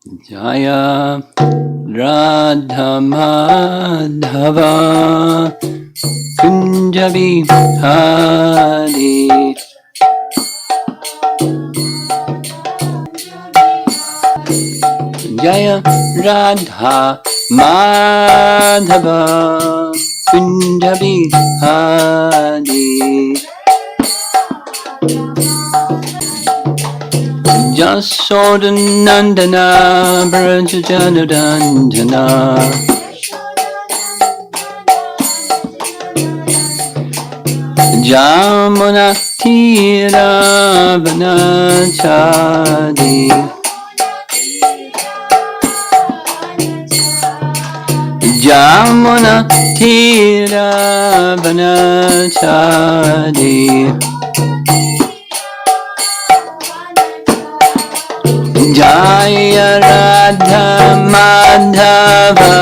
Jaya Radha Madhava Kunjabi Hari. Jaya Radha Madhava Kunjabi Hari. Jasodhanandana Brajajanadandana Jamuna Tira Vanachadi Jamuna Tira Vanachadi Jaya Radha Madhava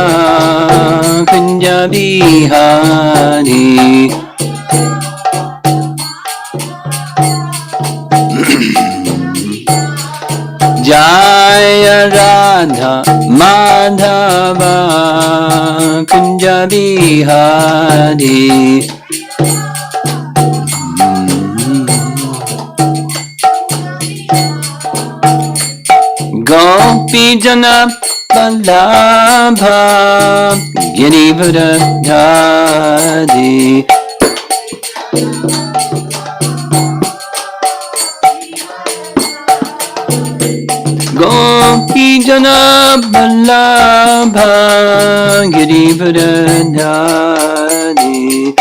Kunja Bihari. Jaya Radha Madhava Kunja Bihari. Gopi Jana Vallabha Girivardhari. Gopi Jana Vallabha Girivardhari.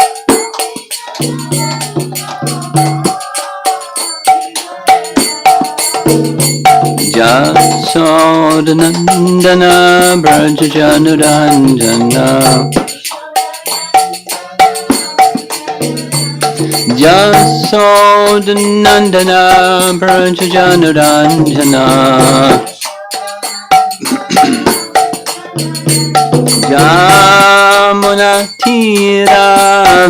Jasodhanandana Brajajanadandana Jasodhanandana Brajajanadandana Jamuna Tira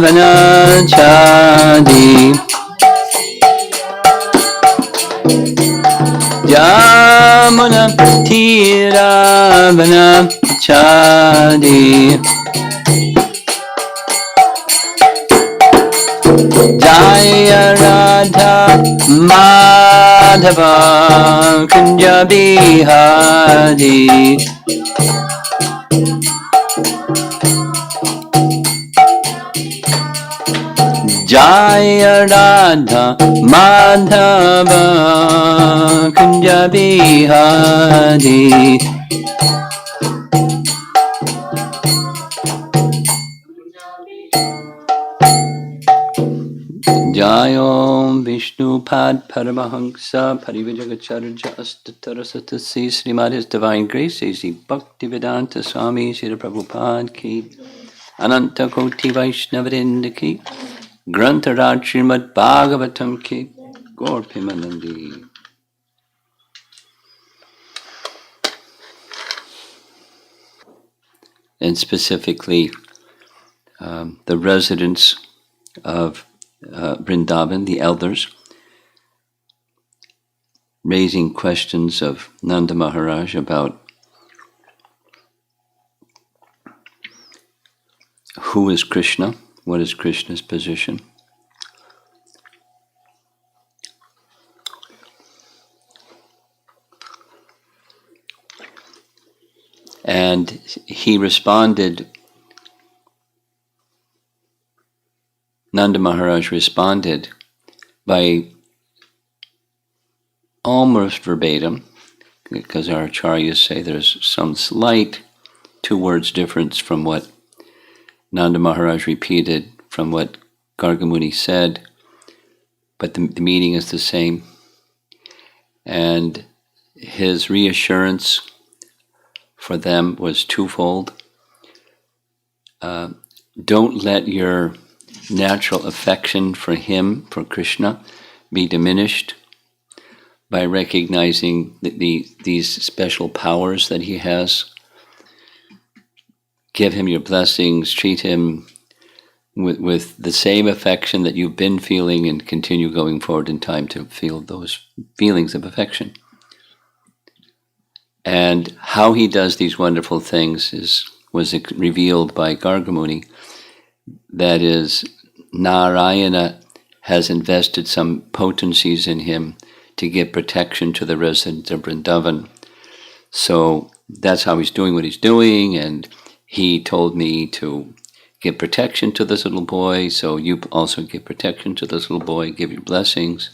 Vanachadi Jamuna Tira Vanachadi Jaya Radha Madhava Kunja Bihari. Jaya Radha Madhava Kunja Bihari. Jayom Vishnupad Paramahansa Parivajagacharya Astatarasatasi Srimad His Divine Grace Sri Bhaktivedanta Swami Srila Prabhupada Ki Ananta Koti Vaishnavrinda Ki Grantaraj Srimad Bhagavatam Ki Gaur Pimanandi. And specifically the residents of Vrindavan, the elders, raising questions of Nanda Maharaj about who is Krishna, what is Krishna's position. And he responded, Nanda Maharaj responded by almost verbatim, because our acharyas say there's some slight 2 words difference from what Nanda Maharaj repeated from what Gargamuni said, but the meaning is the same. And his reassurance for them was twofold. Don't let your natural affection for him, for Krishna, be diminished by recognizing these special powers that he has. Give him your blessings, treat him with the same affection that you've been feeling, and continue going forward in time to feel those feelings of affection. And how he does these wonderful things was revealed by Gargamuni. That is, Narayana has invested some potencies in him to give protection to the residents of Vrindavan. So that's how he's doing what he's doing, and he told me to give protection to this little boy, so you also give protection to this little boy, give your blessings.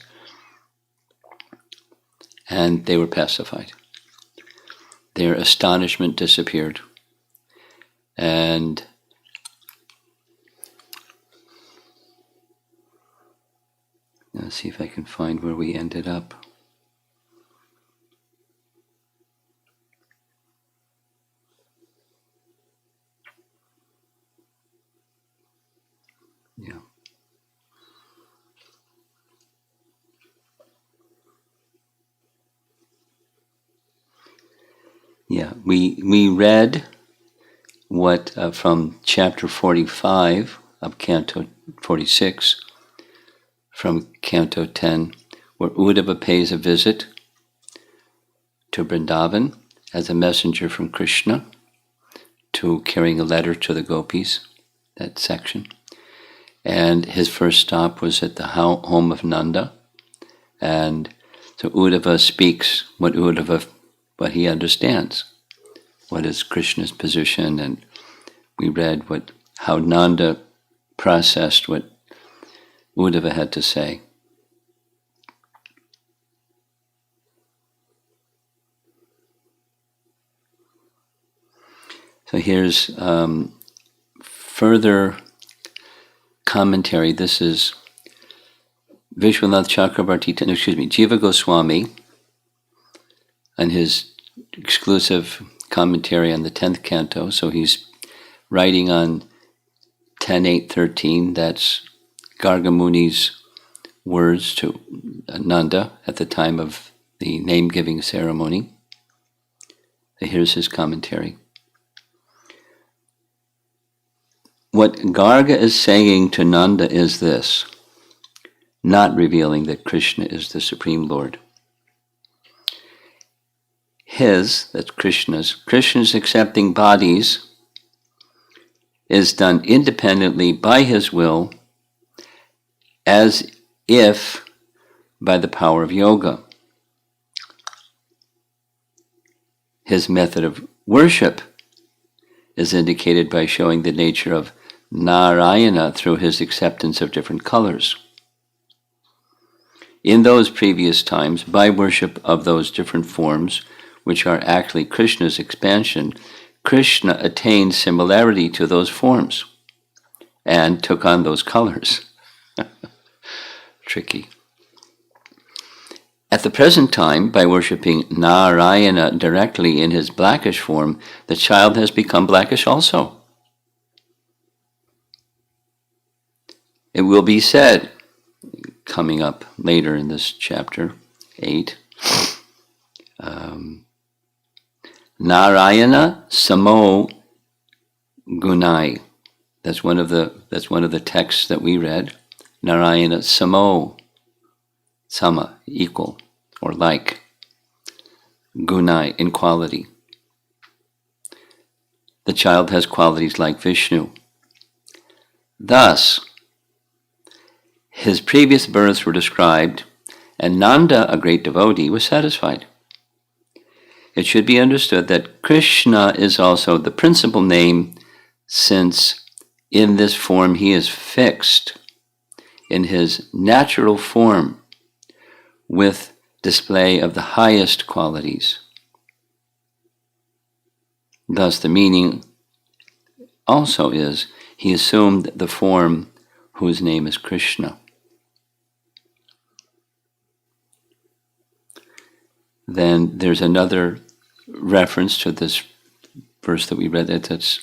And they were pacified. Their astonishment disappeared. And let's see if I can find where we ended up. Yeah. Yeah, we read what from chapter 45 of Canto 46, from Canto 10, where Uddhava pays a visit to Vrindavan as a messenger from Krishna, to carrying a letter to the gopis, that section. And his first stop was at the home of Nanda. And so Uddhava speaks what he understands, what is Krishna's position, and we read how Nanda processed what Uddhava had to say. So here's further commentary. This is Vishwanath Chakrabarti, Jiva Goswami, and his exclusive commentary on the 10th canto. So he's writing on 10.8.13. That's Gargamuni's words to Nanda at the time of the name-giving ceremony. So here's his commentary. What Garga is saying to Nanda is this, not revealing that Krishna is the Supreme Lord. That's Krishna's accepting bodies is done independently by his will, as if by the power of yoga. His method of worship is indicated by showing the nature of Narayana through his acceptance of different colors. In those previous times, by worship of those different forms, which are actually Krishna's expansion, Krishna attained similarity to those forms and took on those colors. Tricky. At the present time, by worshipping Narayana directly in his blackish form, the child has become blackish also. It will be said, coming up later in this chapter 8, Narayana Samo Gunai. That's one of the texts that we read. Narayana Samo, Sama, equal or like. Gunai, in quality. The child has qualities like Vishnu. Thus, his previous births were described, and Nanda, a great devotee, was satisfied. It should be understood that Krishna is also the principal name, since in this form he is fixed in his natural form with display of the highest qualities. Thus the meaning also is he assumed the form whose name is Krishna. Then there's another reference to this verse that we read. That's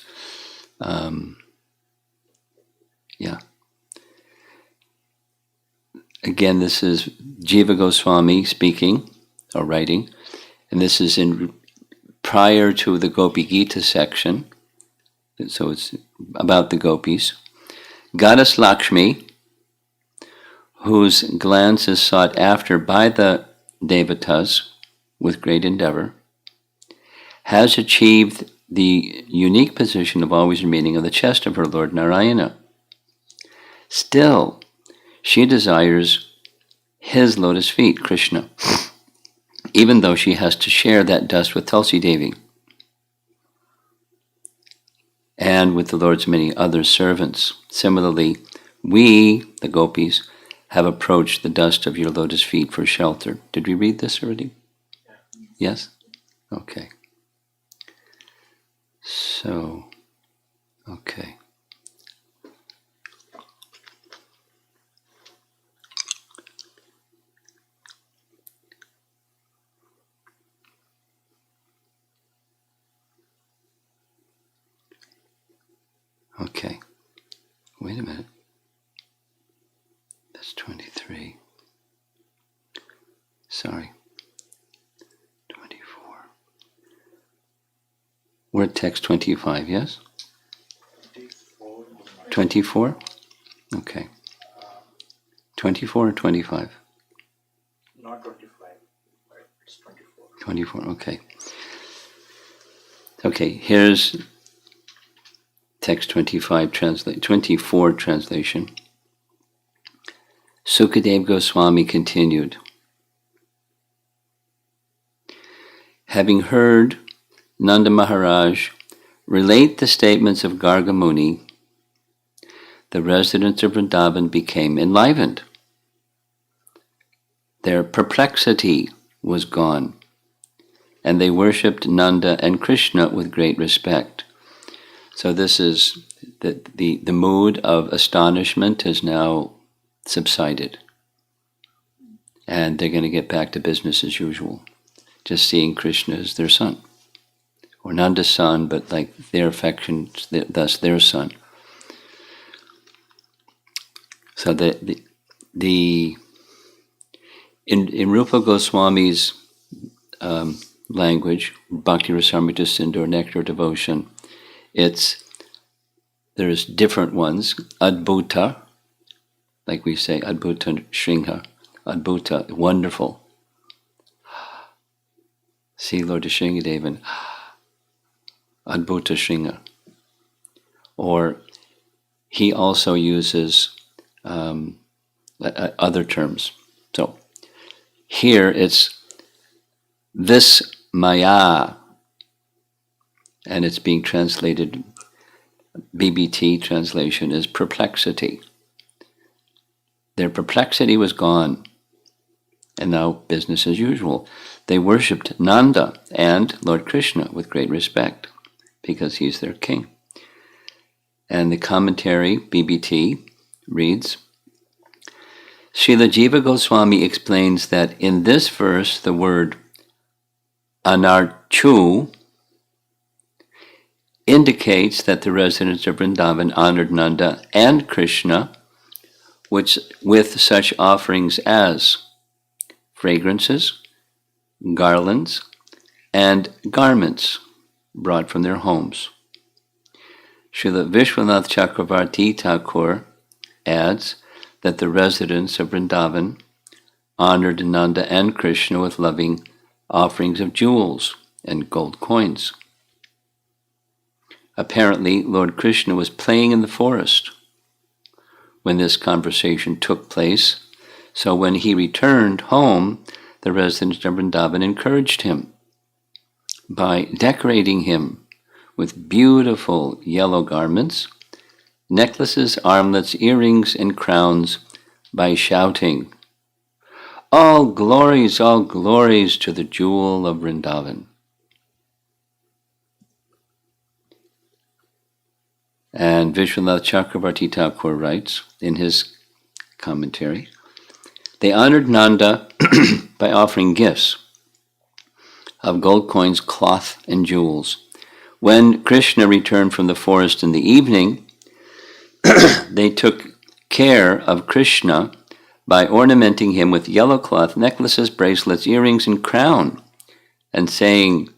Again, this is Jiva Goswami speaking or writing, and this is prior to the Gopi Gita section. So it's about the gopis. Goddess Lakshmi, whose glance is sought after by the devatas with great endeavor, has achieved the unique position of always remaining on the chest of her Lord Narayana. Still, she desires his lotus feet, Krishna, even though she has to share that dust with Tulsi Devi and with the Lord's many other servants. Similarly, we, the gopis, have approached the dust of your lotus feet for shelter. Did we read this already? Yes? Okay. So, okay. Okay. Wait a minute. That's 23. Sorry. 24. We're at text 25, yes? 24? Okay. 24 or 25? Not 25, but it's 24. 24, okay. Okay, here's text 25, 24 translation. Sukadeva Goswami continued, having heard Nanda Maharaj relate the statements of Garga Muni, the residents of Vrindavan became enlivened. Their perplexity was gone, and they worshipped Nanda and Krishna with great respect. So this is the mood of astonishment has now subsided, and they're going to get back to business as usual, just seeing Krishna as their son, or Nanda's son, but like their affection, thus their son. So in Rupa Goswami's language, Bhakti Rasamrita Sindhu, Nectar Devotion, there's different ones. Adbhuta, like we say, Adbhuta Shringha, Adbhuta, wonderful. See Lord Shringadevan, Adbhuta Shringha. Or he also uses other terms. So here it's this Maya, and it's being translated, BBT translation is perplexity. Their perplexity was gone, and now business as usual. They worshipped Nanda and Lord Krishna with great respect, because he's their king. And the commentary, BBT, reads, Srila Jiva Goswami explains that in this verse, the word anarchu indicates that the residents of Vrindavan honored Nanda and Krishna with such offerings as fragrances, garlands, and garments brought from their homes. Srila Vishwanath Chakravarti Thakur adds that the residents of Vrindavan honored Nanda and Krishna with loving offerings of jewels and gold coins. Apparently, Lord Krishna was playing in the forest when this conversation took place, so when he returned home, the residents of Vrindavan encouraged him by decorating him with beautiful yellow garments, necklaces, armlets, earrings, and crowns by shouting, all glories to the jewel of Vrindavan." And Vishwanath Chakravarti Thakur writes in his commentary, they honored Nanda by offering gifts of gold coins, cloth, and jewels. When Krishna returned from the forest in the evening, they took care of Krishna by ornamenting him with yellow cloth, necklaces, bracelets, earrings, and crown, and saying,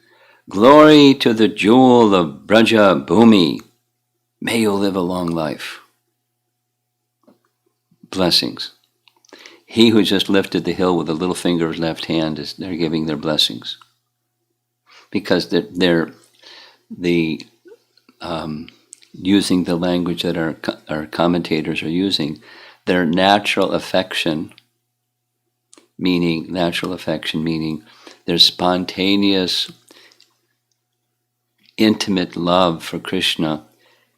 "Glory to the jewel of Braja Bhumi. May you live a long life." Blessings. He who just lifted the hill with the little finger of his left hand, they're giving their blessings. because they're using the language that our commentators are using, their natural affection meaning their spontaneous, intimate love for Krishna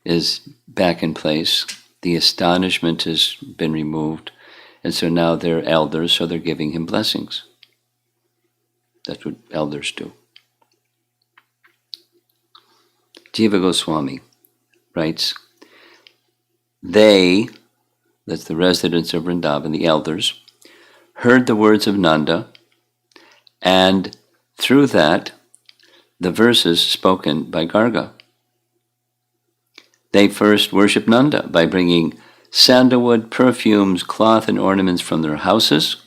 is back in place. The astonishment has been removed, and so now they're elders, so they're giving him blessings. That's what elders do. Jiva Goswami writes, they, that's the residents of Vrindavan, the elders, heard the words of Nanda, and through that, the verses spoken by Garga. They first worshipped Nanda by bringing sandalwood, perfumes, cloth, and ornaments from their houses.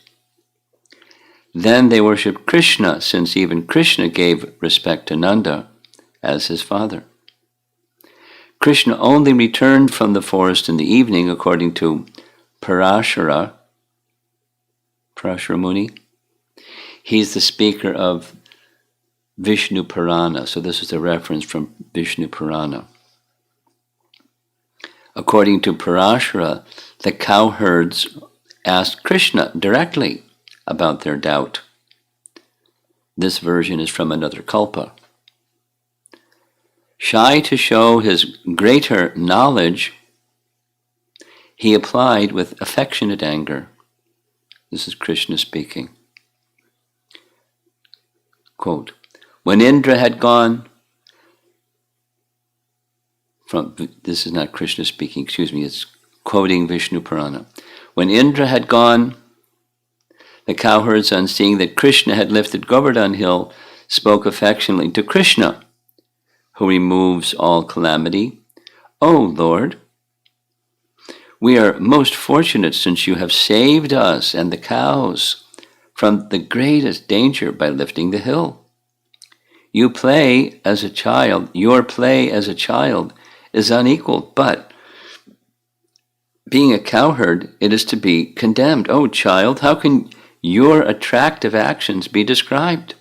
Then they worshipped Krishna, since even Krishna gave respect to Nanda as his father. Krishna only returned from the forest in the evening, according to Parashara Muni. He's the speaker of Vishnu Purana, so this is a reference from Vishnu Purana. According to Parashara, the cowherds asked Krishna directly about their doubt. This version is from another kalpa. Shy to show his greater knowledge, he applied with affectionate anger. This is Krishna speaking. Quote, when Indra had gone, this is not Krishna speaking, it's quoting Vishnu Purana. When Indra had gone, the cowherds, on seeing that Krishna had lifted Govardhan hill, spoke affectionately to Krishna, who removes all calamity. O Lord, we are most fortunate since you have saved us and the cows from the greatest danger by lifting the hill. Your play as a child is unequaled, but being a cowherd, it is to be condemned. O child, how can your attractive actions be described?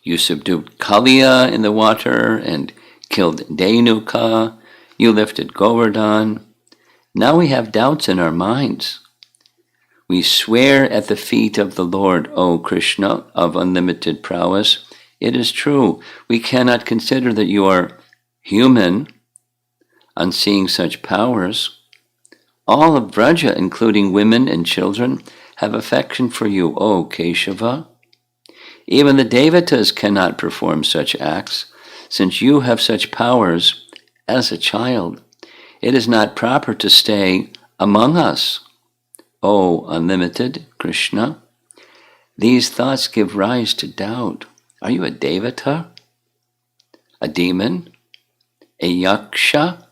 You subdued Kaliya in the water and killed Denuka. You lifted Govardhan. Now we have doubts in our minds. We swear at the feet of the Lord, O Krishna, of unlimited prowess. It is true, we cannot consider that you are human on seeing such powers. All of Vraja, including women and children, have affection for you, O Keshava. Even the Devatas cannot perform such acts, since you have such powers as a child. It is not proper to stay among us, O unlimited Krishna. These thoughts give rise to doubt. Are you a Devata, a demon, a Yaksha,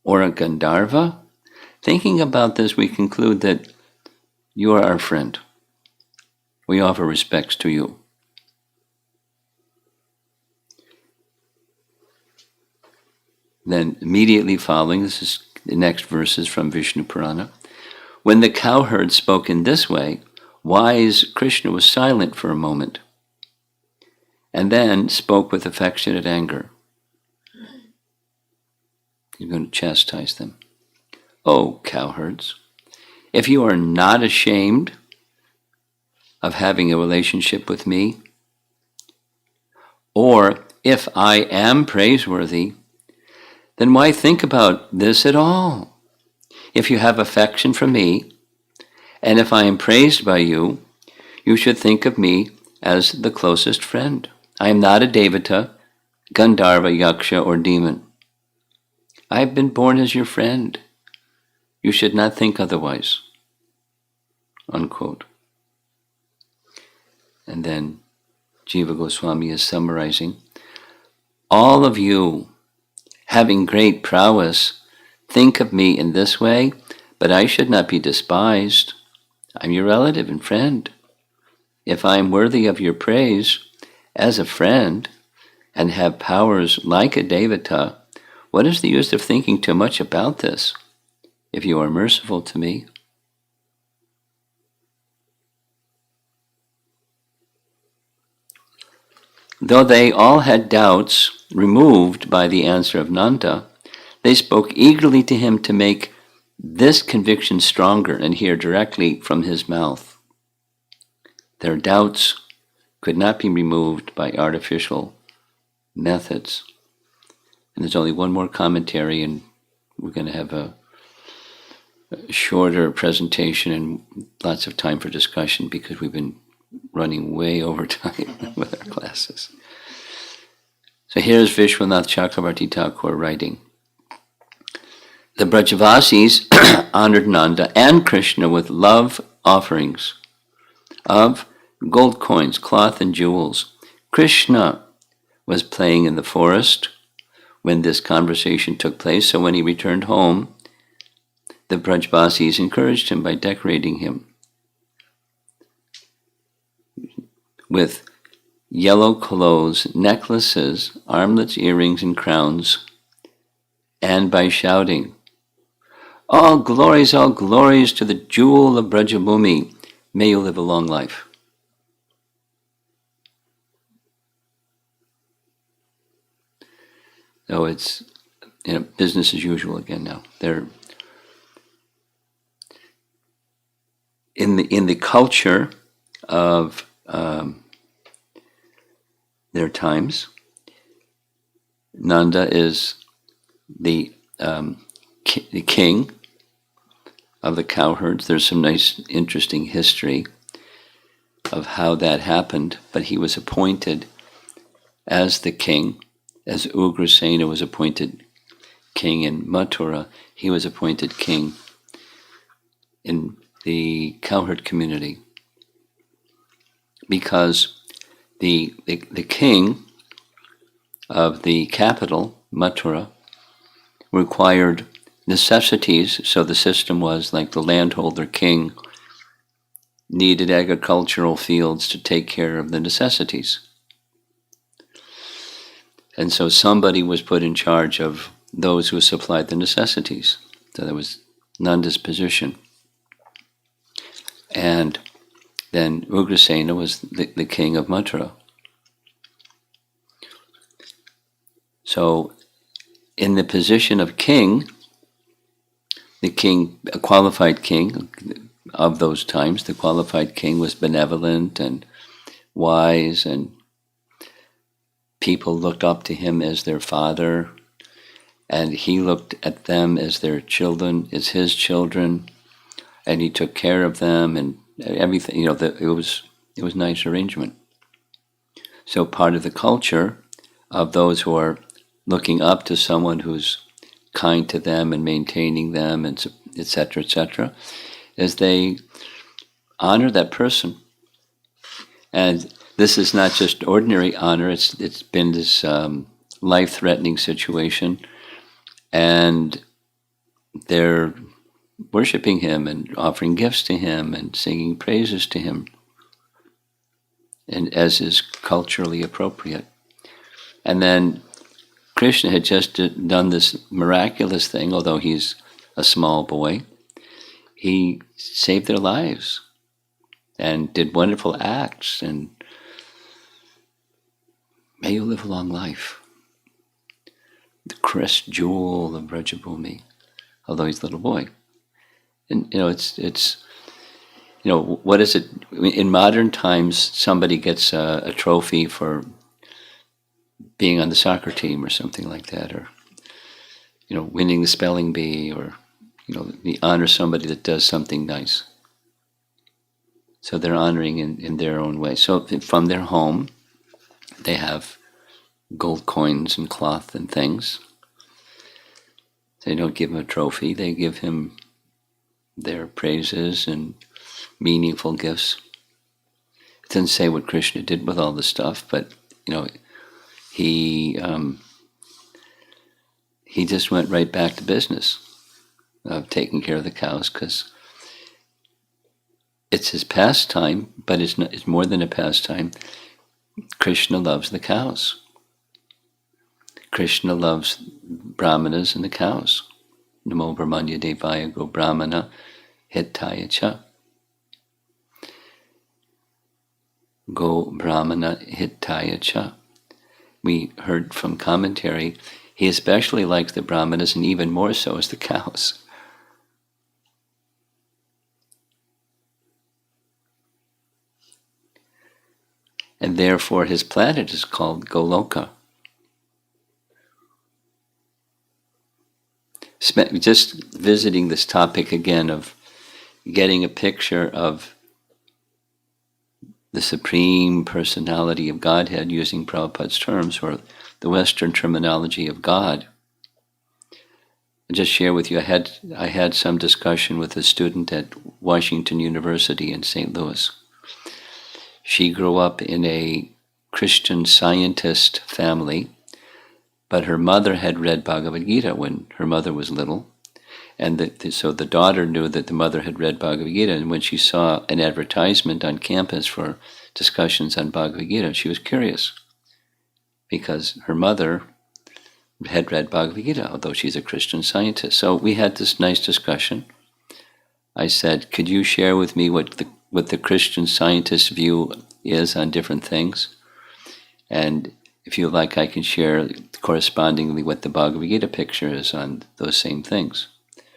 or a Gandharva? Thinking about this, we conclude that you are our friend. We offer respects to you. Then immediately following, this is the next verses from Vishnu Purana. When the cowherd spoke in this way, wise Krishna was silent for a moment, and then spoke with affectionate anger. You're going to chastise them. O cowherds, if you are not ashamed of having a relationship with me, or if I am praiseworthy, then why think about this at all? If you have affection for me, and if I am praised by you, you should think of me as the closest friend. I am not a Devata, Gandharva, Yaksha, or demon. I have been born as your friend. You should not think otherwise. Unquote. And then Jiva Goswami is summarizing. All of you, having great prowess, think of me in this way, but I should not be despised. I'm your relative and friend. If I am worthy of your praise as a friend and have powers like a Devata, what is the use of thinking too much about this if you are merciful to me? Though they all had doubts removed by the answer of Nanda, they spoke eagerly to him to make this conviction stronger and hear directly from his mouth. Their doubts could not be removed by artificial methods. And there's only one more commentary, and we're going to have a shorter presentation and lots of time for discussion because we've been running way over time with our classes. So here's Vishwanath Chakravarti Thakur writing. The Brajavasis honored Nanda and Krishna with love offerings of gold coins, cloth, and jewels. Krishna was playing in the forest when this conversation took place, so when he returned home, the Brajavasis encouraged him by decorating him with yellow clothes, necklaces, armlets, earrings, and crowns, and by shouting, all glories to the jewel of Brajabhumi. May you live a long life. So it's business as usual again now. They're in the culture of their times. Nanda is the king of the cowherds. There's some nice, interesting history of how that happened, but he was appointed as the king, as Ugrasena was appointed king in Mathura, he was appointed king in the cowherd community, because the king of the capital, Mathura, required necessities. So the system was like the landholder king needed agricultural fields to take care of the necessities. And so somebody was put in charge of those who supplied the necessities. So that was Nanda's position. And then Ugrasena was the king of Mathura. So in the position of king, a qualified king of those times, the qualified king was benevolent and wise, and people looked up to him as their father, and he looked at them as their children, as his children, and he took care of them and everything. It was a nice arrangement. So part of the culture of those who are looking up to someone who's kind to them and maintaining them, and etc., is they honor that person. And this is not just ordinary honor, it's been this life-threatening situation, and they're worshiping him and offering gifts to him and singing praises to him, and as is culturally appropriate. And then Krishna had just done this miraculous thing, although he's a small boy. He saved their lives and did wonderful acts, and may you live a long life. The crest jewel of Brajabhumi, although he's a little boy. And it's what is it? In modern times, somebody gets a trophy for being on the soccer team or something like that, or winning the spelling bee, or we honor somebody that does something nice. So they're honoring in their own way. So from their home, they have gold coins and cloth and things. They don't give him a trophy. They give him their praises and meaningful gifts. It doesn't say what Krishna did with all the stuff, but he just went right back to business of taking care of the cows, because it's his pastime, but it's more than a pastime. Krishna loves the cows. Krishna loves brahmanas and the cows. Namo Brahmanya Devaya Go Brahmana Hitaya Cha. Go Brahmana Hitaya Cha. we heard from commentary, he especially likes the brahmanas, and even more so as the cows. And therefore his planet is called Goloka. Just visiting this topic again of getting a picture of the Supreme Personality of Godhead, using Prabhupada's terms, or the Western terminology of God. I'll just share with you, I had some discussion with a student at Washington University in St. Louis. She grew up in a Christian Scientist family, but her mother had read Bhagavad Gita when her mother was little. And so the daughter knew that the mother had read Bhagavad Gita, and when she saw an advertisement on campus for discussions on Bhagavad Gita, she was curious, because her mother had read Bhagavad Gita, although she's a Christian Scientist. So we had this nice discussion. I said, could you share with me what the Christian Scientist view is on different things? And if you like, I can share correspondingly what the Bhagavad Gita picture is on those same things.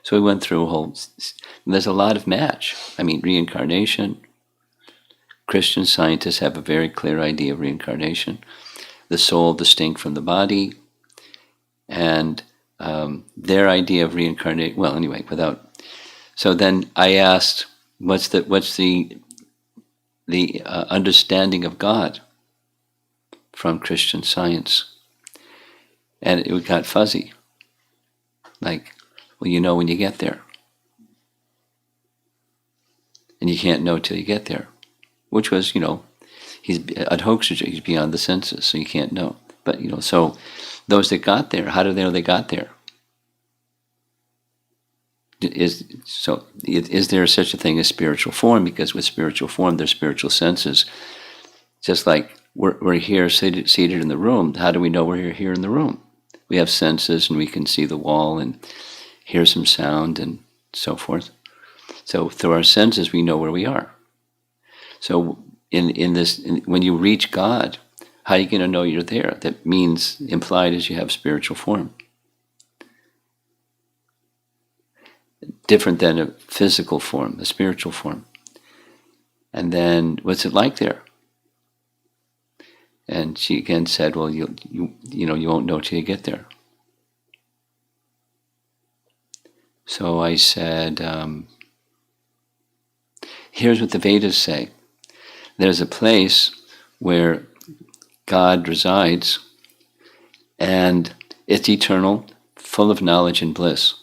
So we went through a whole, there's a lot of match. I mean, reincarnation. Christian Scientists have a very clear idea of reincarnation. The soul distinct from the body. And their idea of reincarnation, well, anyway, so then I asked, what's the understanding of God from Christian Science? And it got fuzzy. Like, well, you know when you get there. And you can't know till you get there. Which was, he's adhokshaja, he's beyond the senses, so you can't know. But, so those that got there, how do they know they got there? Is there such a thing as spiritual form? Because with spiritual form, there's spiritual senses. Just like we're here seated in the room, how do we know we're here in the room? We have senses, and we can see the wall and hear some sound and so forth. So through our senses, we know where we are. So when you reach God, how are you going to know you're there? That means, implied is, you have spiritual form. Different than a physical form, a spiritual form. And then, what's it like there? And she again said, well, you won't know till you get there. So I said, here's what the Vedas say. There's a place where God resides, and it's eternal, full of knowledge and bliss.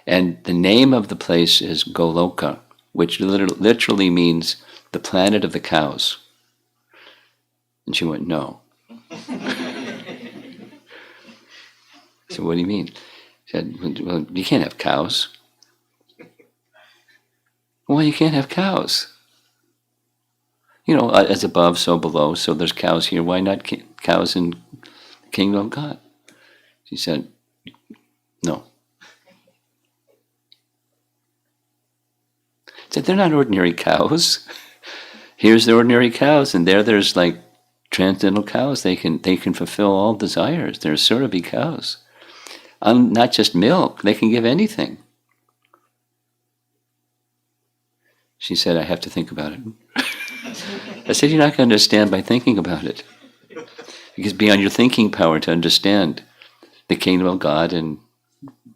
And the name of the place is Goloka, which literally means the planet of the cows. And she went, no. I said, what do you mean? She said, well, you can't have cows. Well, you can't have cows. As above, so below. So there's cows here. Why not cows in the kingdom of God? She said, no. I said, they're not ordinary cows. Here's the ordinary cows, and there's like transcendental cows. They can fulfill all desires. They're Surabhi cows. Not just milk. They can give anything. She said, I have to think about it. I said, you're not going to understand by thinking about it. Because beyond your thinking power to understand the kingdom of God and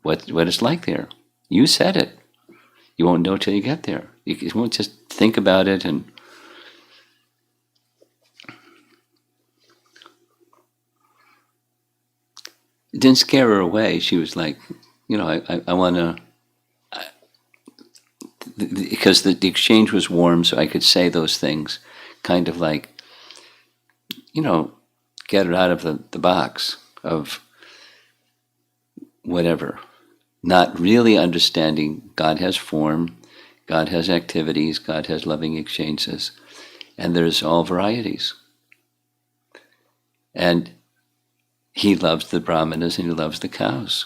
what it's like there. You said it. You won't know till you get there. You won't just think about it and... It didn't scare her away. She was like, I want to... Because the exchange was warm, so I could say those things, kind of like, get it out of the box of whatever. Not really understanding God has form, God has activities, God has loving exchanges, and there's all varieties. And he loves the brahmanas and he loves the cows.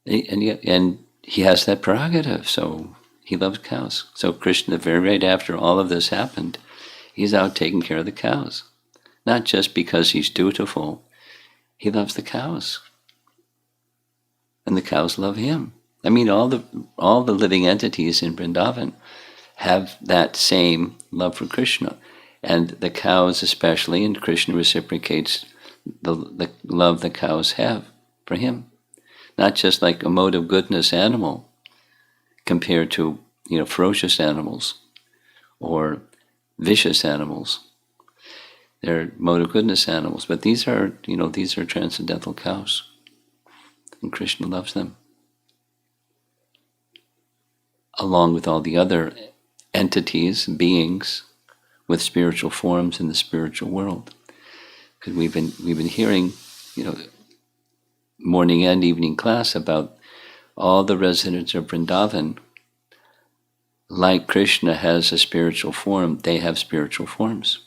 And he has that prerogative, so he loves cows. So Krishna, very right after all of this happened, he's out taking care of the cows. not just because he's dutiful. He loves the cows, and the cows love him. I mean, all the living entities in Vrindavan have that same love for Krishna, and the cows especially, and Krishna reciprocates the love the cows have for him. Not just like a mode of goodness animal compared to ferocious animals or vicious animals. They're mode of goodness animals, but these are transcendental cows, and Krishna loves them, along with all the other entities, beings with spiritual forms in the spiritual world. Because we've been hearing, morning and evening class about all the residents of Vrindavan. Like Krishna has a spiritual form, they have spiritual forms.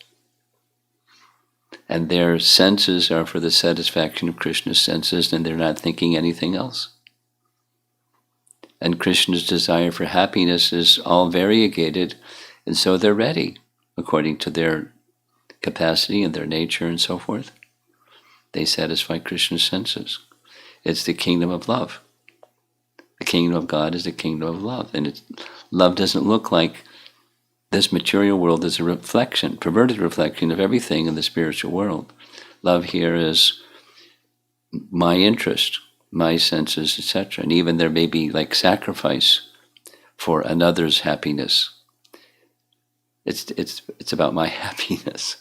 And their senses are for the satisfaction of Krishna's senses, and they're not thinking anything else. And Krishna's desire for happiness is all variegated, and so they're ready, according to their capacity and their nature and so forth. They satisfy Krishna's senses. It's the kingdom of love. The kingdom of God is the kingdom of love. And love doesn't look like this material world is a reflection, perverted reflection of everything in the spiritual world. Love here is my interest, my senses, etc. And even there may be like sacrifice for another's happiness. It's about my happiness.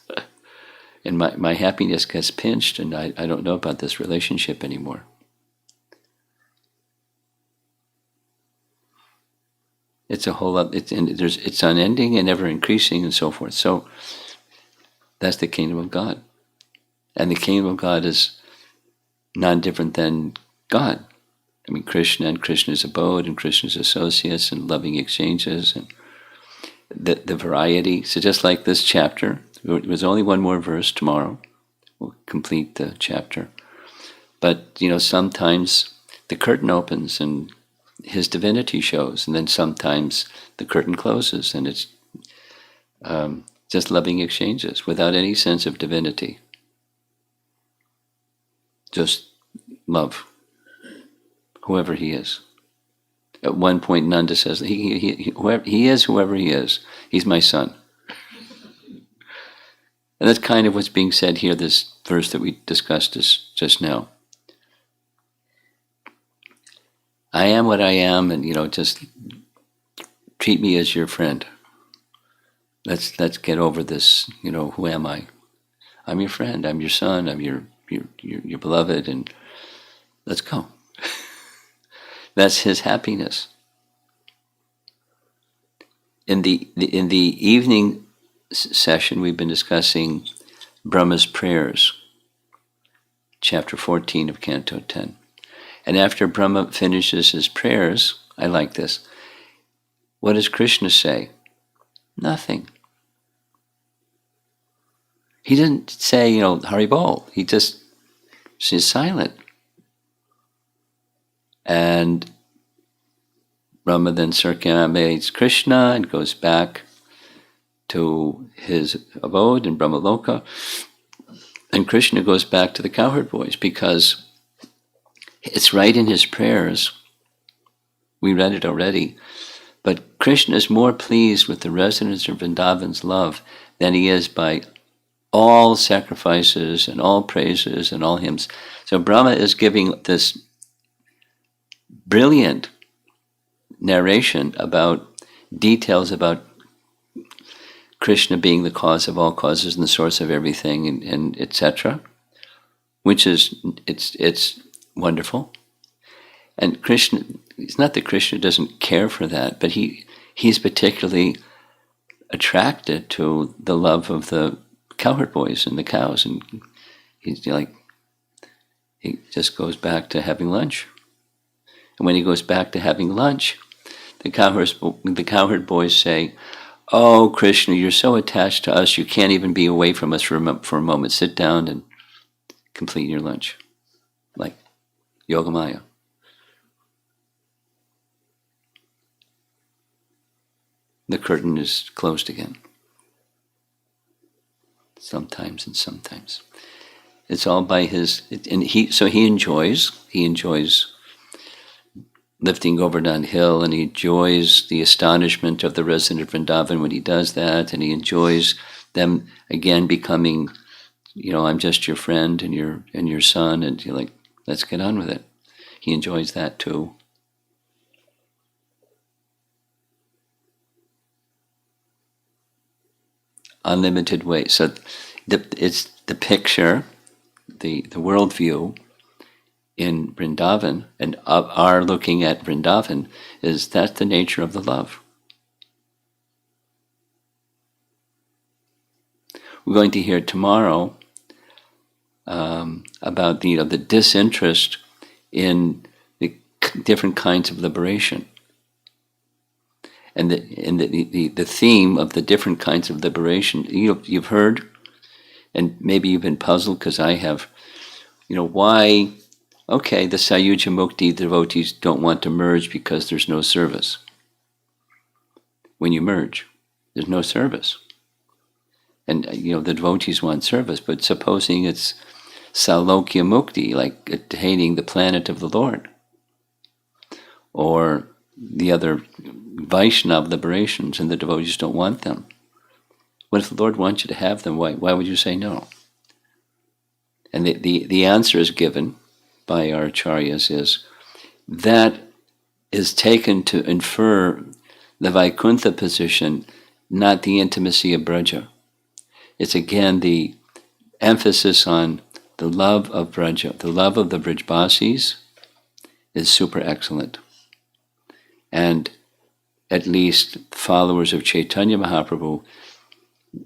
And my happiness gets pinched, and I don't know about this relationship anymore. It's a whole lot. It's unending and ever increasing and so forth. So that's the kingdom of God, and the kingdom of God is non different than God. I mean, Krishna and Krishna's abode and Krishna's associates and loving exchanges and the variety. So just like this chapter, there's only one more verse tomorrow. We'll complete the chapter. But sometimes the curtain opens and his divinity shows, and then sometimes the curtain closes, and it's just loving exchanges without any sense of divinity. Just love, whoever he is. At one point, Nanda says, he is whoever he is. He's my son. And that's kind of what's being said here, this verse that we discussed just now. I am what I am, and just treat me as your friend. Let's get over this. Who am I? I'm your friend. I'm your son. I'm your beloved, and let's go. That's his happiness. In the evening session, we've been discussing Brahma's prayers, chapter 14 of Canto 10. And after Brahma finishes his prayers, I like this. What does Krishna say? Nothing. He didn't say, Haribol. He just is silent. And Brahma then circumambulates Krishna and goes back to his abode in Brahmaloka. And Krishna goes back to the cowherd boys because it's right in his prayers. We read it already. But Krishna is more pleased with the residents of Vrindavan's love than he is by all sacrifices and all praises and all hymns. So Brahma is giving this brilliant narration about details about Krishna being the cause of all causes and the source of everything, and etc., which is it's wonderful. And Krishna, it's not that Krishna doesn't care for that, but he's particularly attracted to the love of the cowherd boys and the cows, and he just goes back to having lunch. And when he goes back to having lunch, the cowherd boys say, "Oh, Krishna, you're so attached to us, you can't even be away from us for a moment. Sit down and complete your lunch." Like Yogamaya. The curtain is closed again. sometimes and sometimes. It's all by his, and he enjoys lifting Govardhan Hill, and he enjoys the astonishment of the resident of Vrindavan when he does that, and he enjoys them again becoming, I'm just your friend and your son, and you're like, let's get on with it. He enjoys that too. Unlimited way. So it's the picture, the worldview in Vrindavan, and our looking at Vrindavan, is that's the nature of the love. We're going to hear tomorrow about the disinterest in the different kinds of liberation, and the theme of the different kinds of liberation. You've heard, and maybe you've been puzzled, because I have. Why? Okay, the Sayuja Mukti devotees don't want to merge because there's no service. When you merge, there's no service. And, the devotees want service, but supposing it's Salokya Mukti, like attaining the planet of the Lord, or the other Vaishnava liberations, and the devotees don't want them. What if the Lord wants you to have them? Why would you say no? And the answer is given by our acharyas is that is taken to infer the Vaikuntha position, not the intimacy of Braja. It's again the emphasis on the love of Braja. The love of the Brajbasis is super excellent. And at least followers of Chaitanya Mahaprabhu,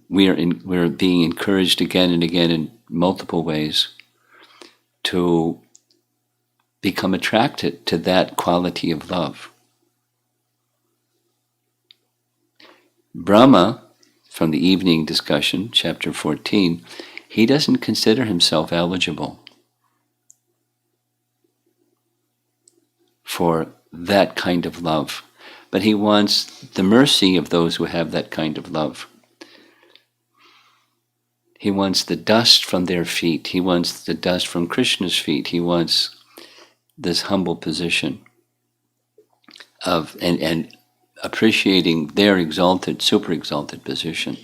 we're being encouraged again and again in multiple ways to become attracted to that quality of love. Brahma, from the evening discussion, chapter 14, he doesn't consider himself eligible for that kind of love, but he wants the mercy of those who have that kind of love. He wants the dust from their feet. He wants the dust from Krishna's feet. He wants this humble position of and appreciating their exalted, super exalted position.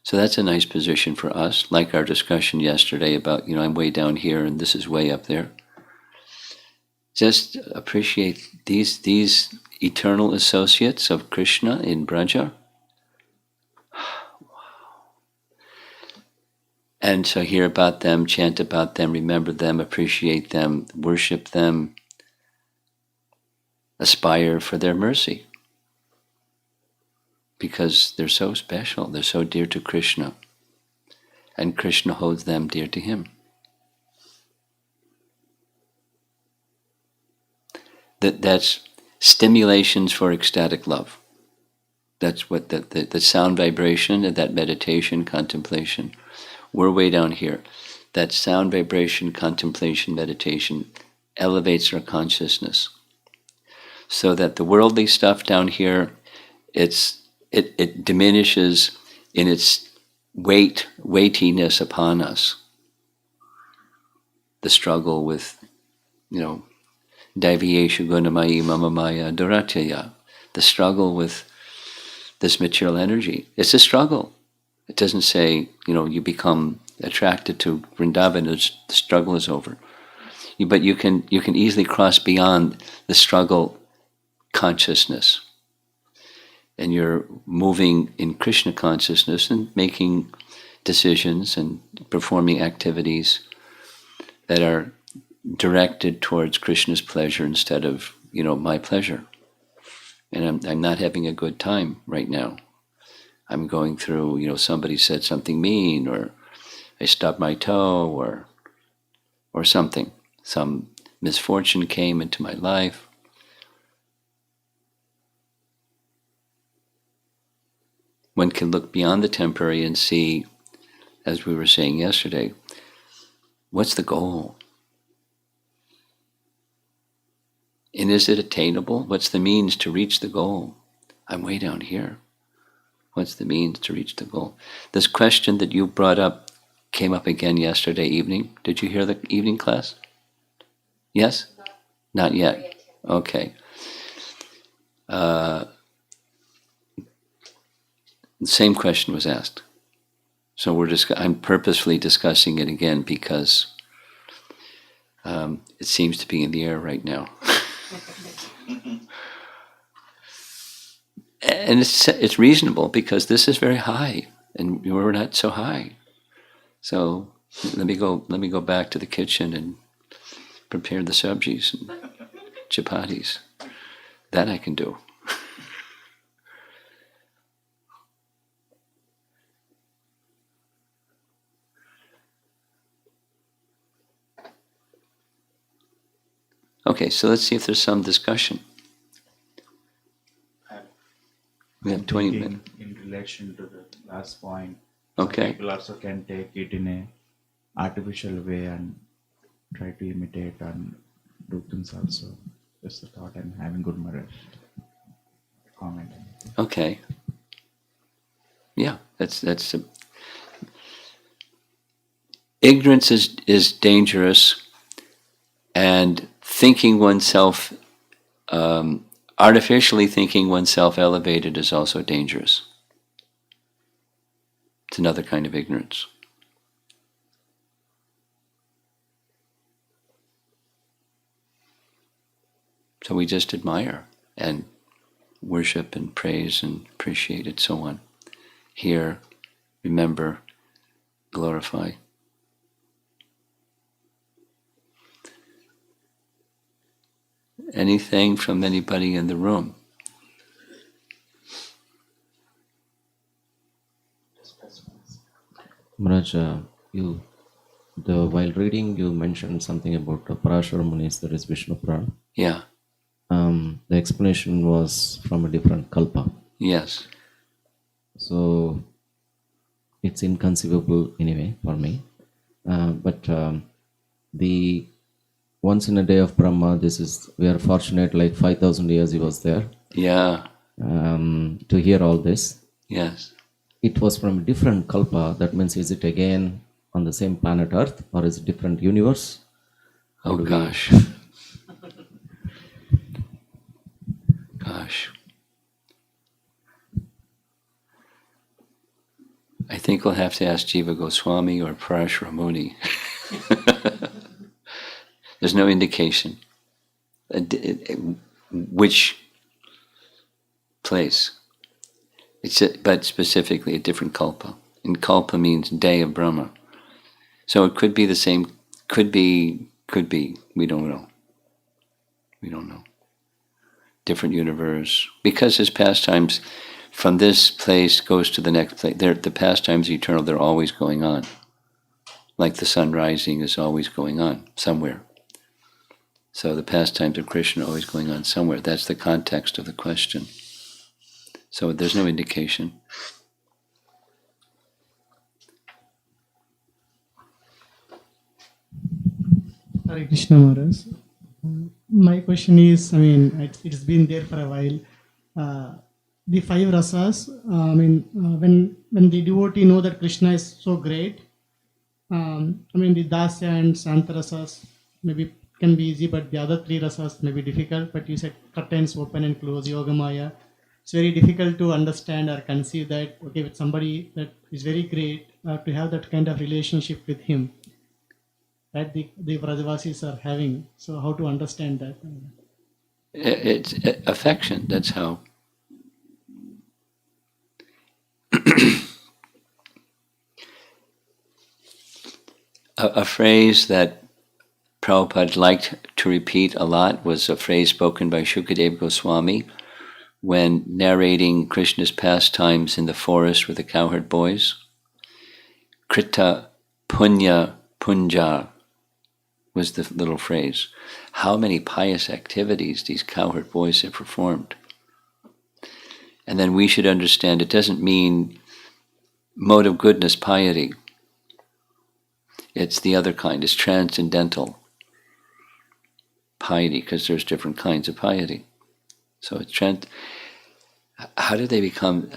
So that's a nice position for us, like our discussion yesterday about, I'm way down here and this is way up there. Just appreciate these eternal associates of Krishna in Braja. And so hear about them, chant about them, remember them, appreciate them, worship them, aspire for their mercy. Because they're so special, they're so dear to Krishna. And Krishna holds them dear to him. That's stimulations for ecstatic love. That's what the sound vibration and that meditation, contemplation. We're way down here. That sound vibration, contemplation, meditation elevates our consciousness. So that the worldly stuff down here, it diminishes in its weightiness upon us. The struggle with, Daiviyeshu gunamayi mama maya duratya. The struggle with this material energy. It's a struggle. It doesn't say, you become attracted to Vrindavan, the struggle is over. But you can easily cross beyond the struggle consciousness. And you're moving in Krishna consciousness and making decisions and performing activities that are directed towards Krishna's pleasure instead of, my pleasure. And I'm not having a good time right now. I'm going through, somebody said something mean, or I stubbed my toe, or something. Some misfortune came into my life. One can look beyond the temporary and see, as we were saying yesterday, what's the goal? And is it attainable? What's the means to reach the goal? I'm way down here. What's the means to reach the goal? This question that you brought up came up again yesterday evening. Did you hear the evening class? Yes? Not yet. Okay. The same question was asked. So I'm purposefully discussing it again because it seems to be in the air right now. And it's reasonable because this is very high and we're not so high. So let me go back to the kitchen and prepare the sabjis and chapatis. That I can do. Okay, so let's see if there's some discussion. We have 20 minutes. In relation to the last point, Okay. people also can take it in a artificial way and try to imitate and do things also. That's the thought I'm having. Good Maharaj. Comment. Okay. Yeah, that's ignorance is dangerous, and thinking oneself artificially thinking oneself elevated is also dangerous. It's another kind of ignorance. So we just admire and worship and praise and appreciate it, so on. Hear, remember, glorify. Anything from anybody in the room? Maharaj, while reading, you mentioned something about Parashara Munis, that is Vishnu Puran. Yeah. The explanation was from a different kalpa. Yes. So it's inconceivable anyway for me. But the once in a day of Brahma, we are fortunate, like 5,000 years he was there. Yeah. To hear all this. Yes. It was from a different kalpa. That means, is it again on the same planet Earth, or is it different universe? Oh gosh. Gosh. I think we'll have to ask Jiva Goswami or Parashara Muni. There's no indication. Which place? But specifically a different kalpa. And kalpa means day of Brahma. So it could be the same, could be. We don't know. Different universe. Because his pastimes from this place goes to the next place. The pastimes are eternal, they're always going on. Like the sun rising is always going on somewhere. So the pastimes of Krishna are always going on somewhere. That's the context of the question. So there's no indication. Hare Krishna Maharaj. My question is, it's been there for a while. The five rasas, when the devotee know that Krishna is so great, the dasya and santa rasas maybe can be easy, but the other three rasas may be difficult. But you said curtains open and close, yogamaya. It's very difficult to understand or conceive that, okay, with somebody that is very great, to have that kind of relationship with him that the Vrajavasis are having. So how to understand that? It's affection, that's how. A phrase that Prabhupada liked to repeat a lot was a phrase spoken by Shukadeva Goswami when narrating Krishna's pastimes in the forest with the cowherd boys. Krita punya punja was the little phrase. How many pious activities these cowherd boys have performed. And then we should understand it doesn't mean mode of goodness, piety. It's the other kind, it's transcendental piety, because there's different kinds of piety. So it's how did they become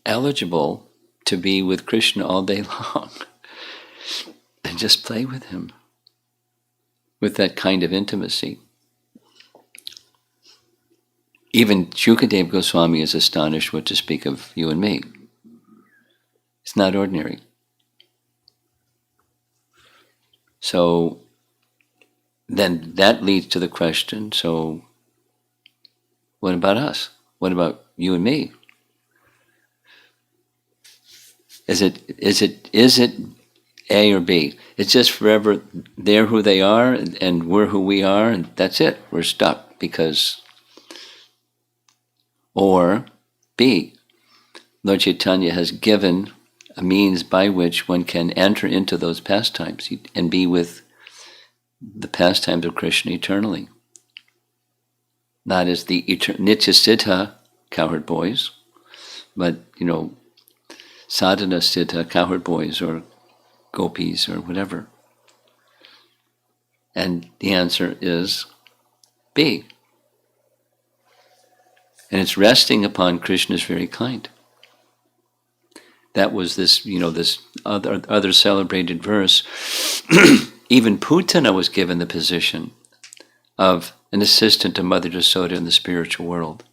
eligible to be with Krishna all day long and just play with him with that kind of intimacy. Even Shukadeva Goswami is astonished, what to speak of you and me. It's not ordinary. So then that leads to the question, so what about us? What about you and me? Is it A or B? It's just forever they're who they are and we're who we are, and that's it. We're stuck because. Or B, Lord Chaitanya has given a means by which one can enter into those pastimes and be with the pastimes of Krishna eternally. Not as the Nitya Siddha cowherd boys, but, sadhana siddha cowherd boys or gopis or whatever. And the answer is B. And it's resting upon Krishna's very kind. That was this, this other celebrated verse. Even Putana was given the position of an assistant to Mother Yasoda in the spiritual world.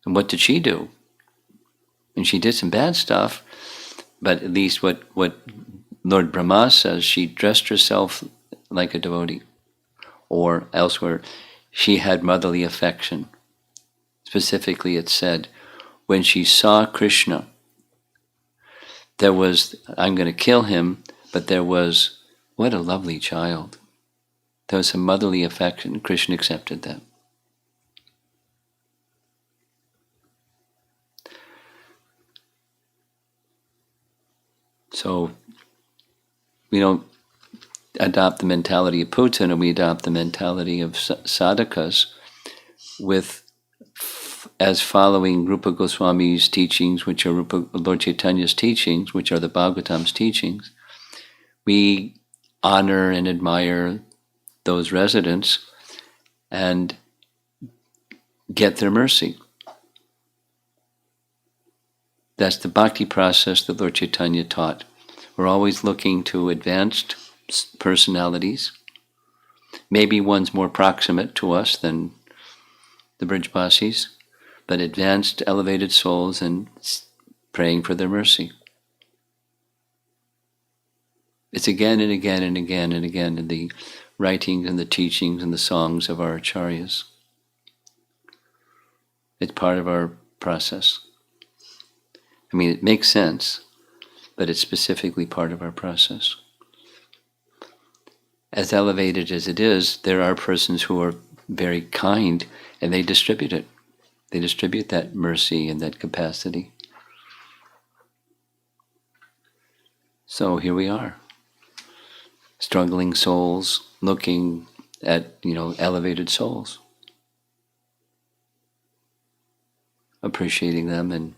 And what did she do? And she did some bad stuff, but at least what Lord Brahma says, she dressed herself like a devotee. Or elsewhere, she had motherly affection. Specifically, it said, when she saw Krishna, there was, I'm going to kill him, but there was, what a lovely child. There was some motherly affection. Krishna accepted that. So we don't adopt the mentality of Putana, we adopt the mentality of sadhakas as following Rupa Goswami's teachings, which are Lord Chaitanya's teachings, which are the Bhagavatam's teachings. We honor and admire those residents and get their mercy. That's the bhakti process that Lord Chaitanya taught. We're always looking to advanced personalities. Maybe one's more proximate to us than the Brijbasis, but advanced, elevated souls, and praying for their mercy. It's again and again and again and again in the writings and the teachings and the songs of our acharyas. It's part of our process. I mean, it makes sense, but it's specifically part of our process. As elevated as it is, there are persons who are very kind, and they distribute it. They distribute that mercy and that capacity. So here we are, struggling souls looking at, elevated souls, appreciating them and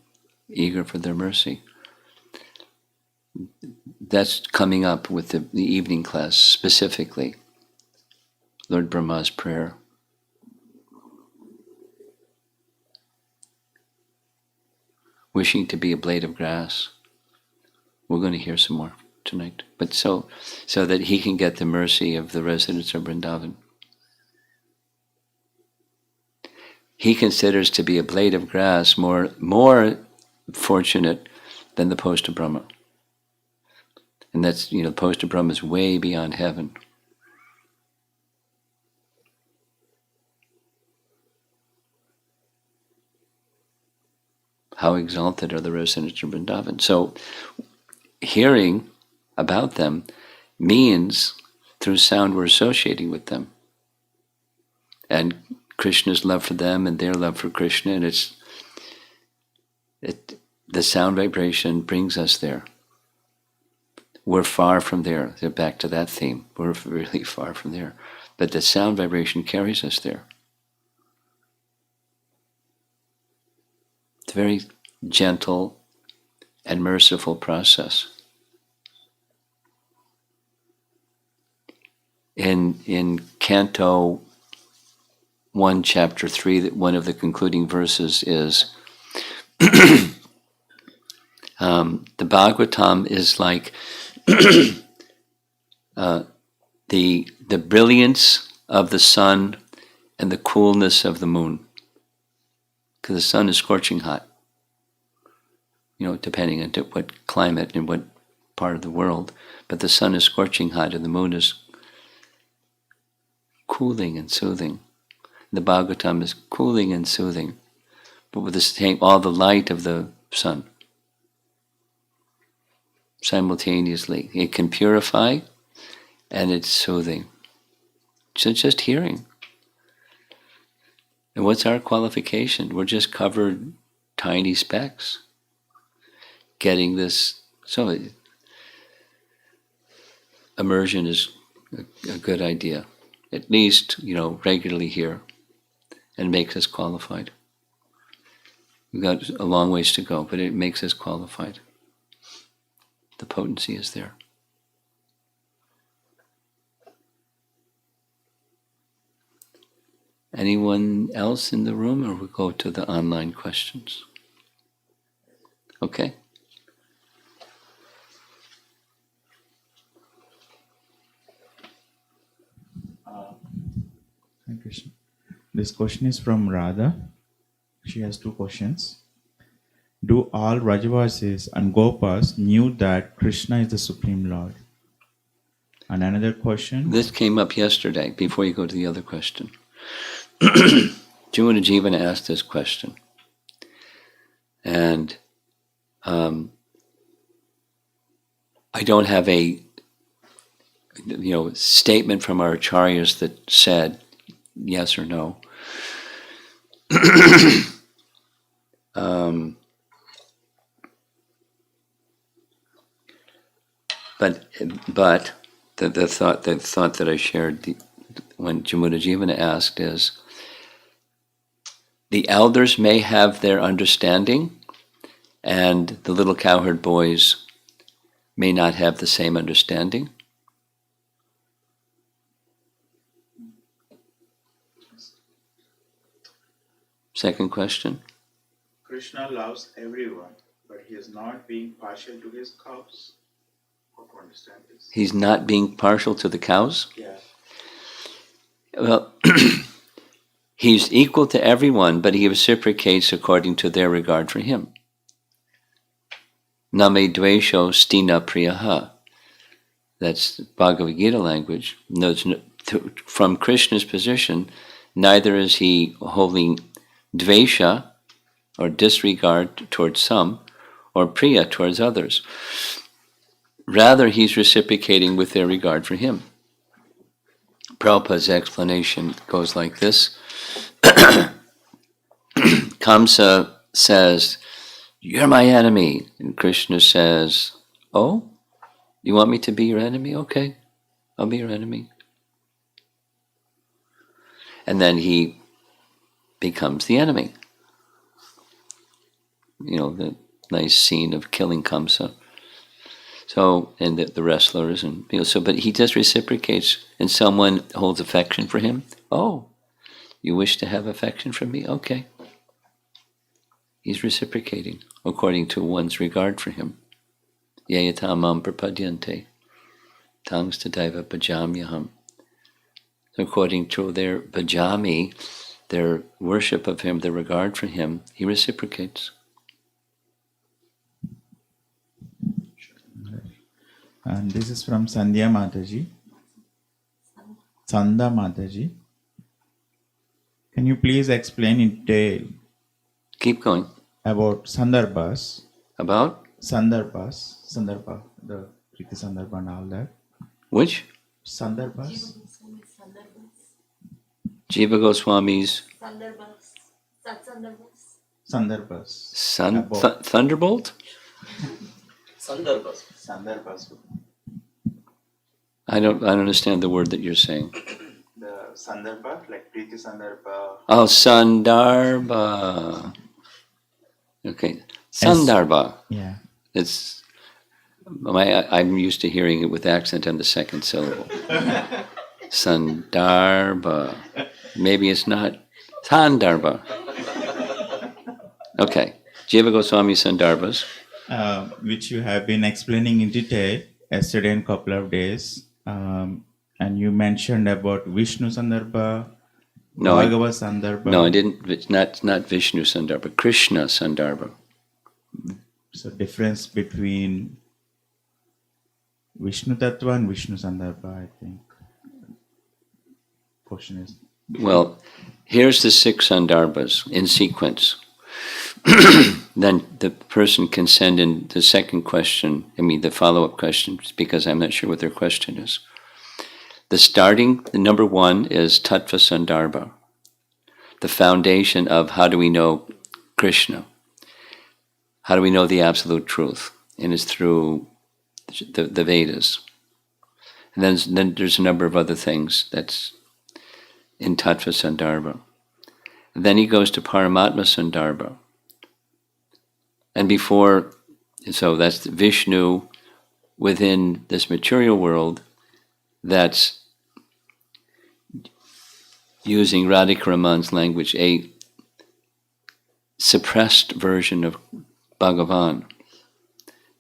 eager for their mercy. That's coming up with the evening class specifically. Lord Brahma's prayer. Wishing to be a blade of grass. We're going to hear some more tonight. But so that he can get the mercy of the residents of Vrindavan. He considers to be a blade of grass more fortunate than the post of Brahma. And that's, the post of Brahma is way beyond heaven. How exalted are the residents of Vrindavan. So hearing about them means through sound we're associating with them. And Krishna's love for them and their love for Krishna, and the sound vibration brings us there. We're far from there. They're back to that theme. We're really far from there. But the sound vibration carries us there. It's a very gentle and merciful process. In Canto 1 chapter 3 that one of the concluding verses is the Bhagavatam is like the brilliance of the sun and the coolness of the moon, because the sun is scorching hot, depending on what climate and what part of the world, but the sun is scorching hot and the moon is cooling and soothing. The Bhagavatam is cooling and soothing, but with the same, all the light of the sun simultaneously. It can purify and it's soothing. So just hearing. And what's our qualification? We're just covered tiny specks. Getting this, so immersion is a good idea. At least, regularly here, and makes us qualified. We've got a long ways to go, but it makes us qualified. The potency is there. Anyone else in the room, or we'll go to the online questions? Okay. Thank you. This question is from Radha. She has 2 questions. Do all Rajavasis and Gopas knew that Krishna is the Supreme Lord? And another question. This came up yesterday, before you go to the other question. Jivana Jivana asked this question. And I don't have a statement from our acharyas that said yes or no. But the thought that I shared when Jamuna Jivana asked is, the elders may have their understanding, and the little cowherd boys may not have the same understanding. Second question. Krishna loves everyone, but he is not being partial to his cows. How to understand this? He's not being partial to the cows? Yeah. Well, he's equal to everyone, but he reciprocates according to their regard for him. Name dvesho stina priyaha. That's Bhagavad Gita language. From Krishna's position, neither is he holding dvesha, or disregard towards some, or priya towards others. Rather, he's reciprocating with their regard for him. Prabhupada's explanation goes like this. Kamsa says, "You're my enemy." And Krishna says, "Oh, you want me to be your enemy? Okay, I'll be your enemy." And then he becomes the enemy. The nice scene of killing Kamsa. So, and the wrestlers, and but he just reciprocates, and someone holds affection for him. Oh, you wish to have affection for me? Okay. He's reciprocating according to one's regard for him. Yayata mam prapadyante, tangs tadaiva bhajamyaham. According to their bhajami, their worship of him, their regard for him, he reciprocates. And this is from Sandhya Mataji. Sanda Mataji. Can you please explain in detail Keep going. about Sandarbhas? About? Sandarbha, the Priti Sandarbha and all that. Which? Sandarbhas? Jiva Goswami's Sandarbhas. Thunderbolt? Sandarbhas. I don't understand the word that you're saying. The Sandarbha, like Priti Sandarbha. Oh, Sandarbha. Okay, Sandarbha. Yeah. I'm used to hearing it with accent on the second syllable. Sandarbha. Maybe it's not Sandarbha. Okay. Jiva Goswami Sandarbhas. Which you have been explaining in detail yesterday and couple of days. And you mentioned about Vishnu Sandarbha, No, I Bhagava Sandarbha. No, I didn't. It's not Vishnu Sandarbha. Krishna Sandarbha. So difference between Vishnu Tattva and Vishnu Sandarbha, I think. Question is. Well, here's the 6 Sandarbhas in sequence. Then the person can send in the second question, the follow-up question, because I'm not sure what their question is. The number 1 is Tattva Sandarbha, the foundation of how do we know Krishna? How do we know the absolute truth? And it's through the Vedas. And then there's a number of other things that's in Tattva Sandarbha. And then he goes to Paramatma Sandarbha. And so that's Vishnu within this material world, that's using Radhika Raman's language, a suppressed version of Bhagavan.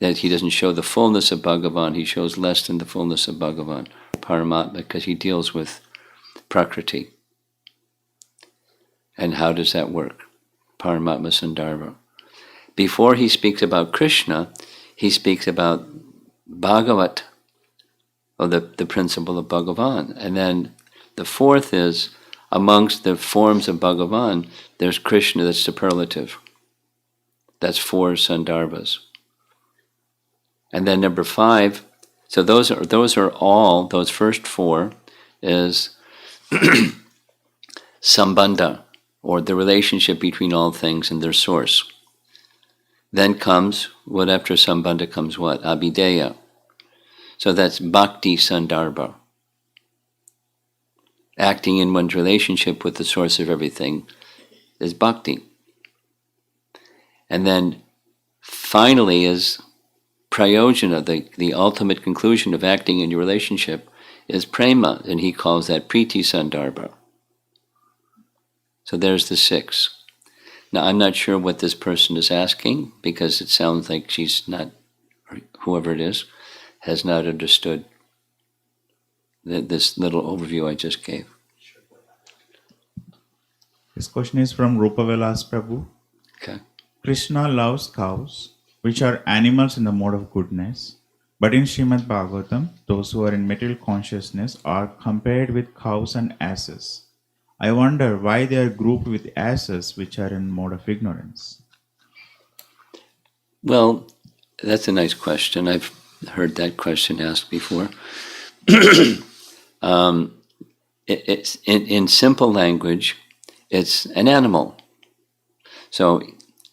That he doesn't show the fullness of Bhagavan, he shows less than the fullness of Bhagavan, Paramatma, because he deals with Prakriti. And how does that work? Paramatma Sandarbha. Before he speaks about Krishna, he speaks about Bhagavat, or the principle of Bhagavan. And then the 4th is, amongst the forms of Bhagavan, there's Krishna that's superlative. That's 4 Sandarbhas. And then number 5, so those are all, those first 4 is Sambandha, or the relationship between all things and their source. Then comes, what after Sambandha comes what? Abhideya. So that's Bhakti Sandarbha. Acting in one's relationship with the source of everything is Bhakti. And then finally is Prayojana, the ultimate conclusion of acting in your relationship is Prema, and he calls that Priti Sandarbha. So there's the 6. Now, I'm not sure what this person is asking, because it sounds like she's not, or whoever it is, has not understood this little overview I just gave. This question is from Rupavilas Prabhu. Okay. Krishna loves cows, which are animals in the mode of goodness, but in Srimad Bhagavatam, those who are in material consciousness are compared with cows and asses. I wonder why they are grouped with asses, which are in mode of ignorance. Well, that's a nice question. I've heard that question asked before. It's in simple language, it's an animal. So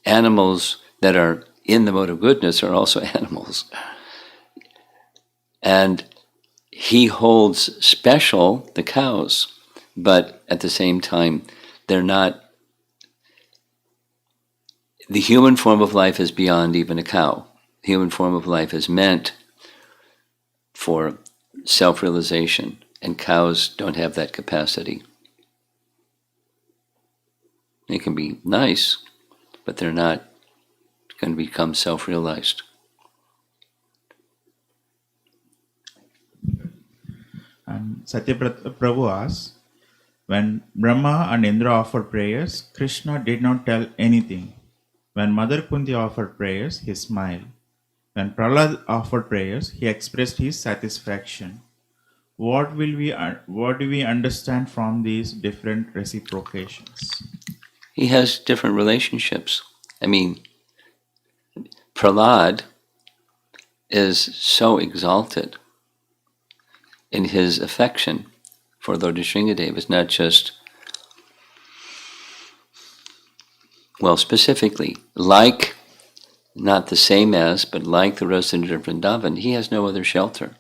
animals that are in the mode of goodness are also animals. And he holds special the cows, but at the same time, they're not. The human form of life is beyond even a cow. The human form of life is meant for self-realization, and cows don't have that capacity. They can be nice, but they're not going to become self-realized. And Prabhu asks, when Brahma and Indra offered prayers, Krishna did not tell anything. When Mother Kunti offered prayers, he smiled. When Prahlad offered prayers, he expressed his satisfaction. What do we understand from these different reciprocations? He has different relationships. Prahlad is so exalted in his affection for Lord Nrsimhadev. It's not just, specifically, like, not the same as, but like the resident of Vrindavan, he has no other shelter.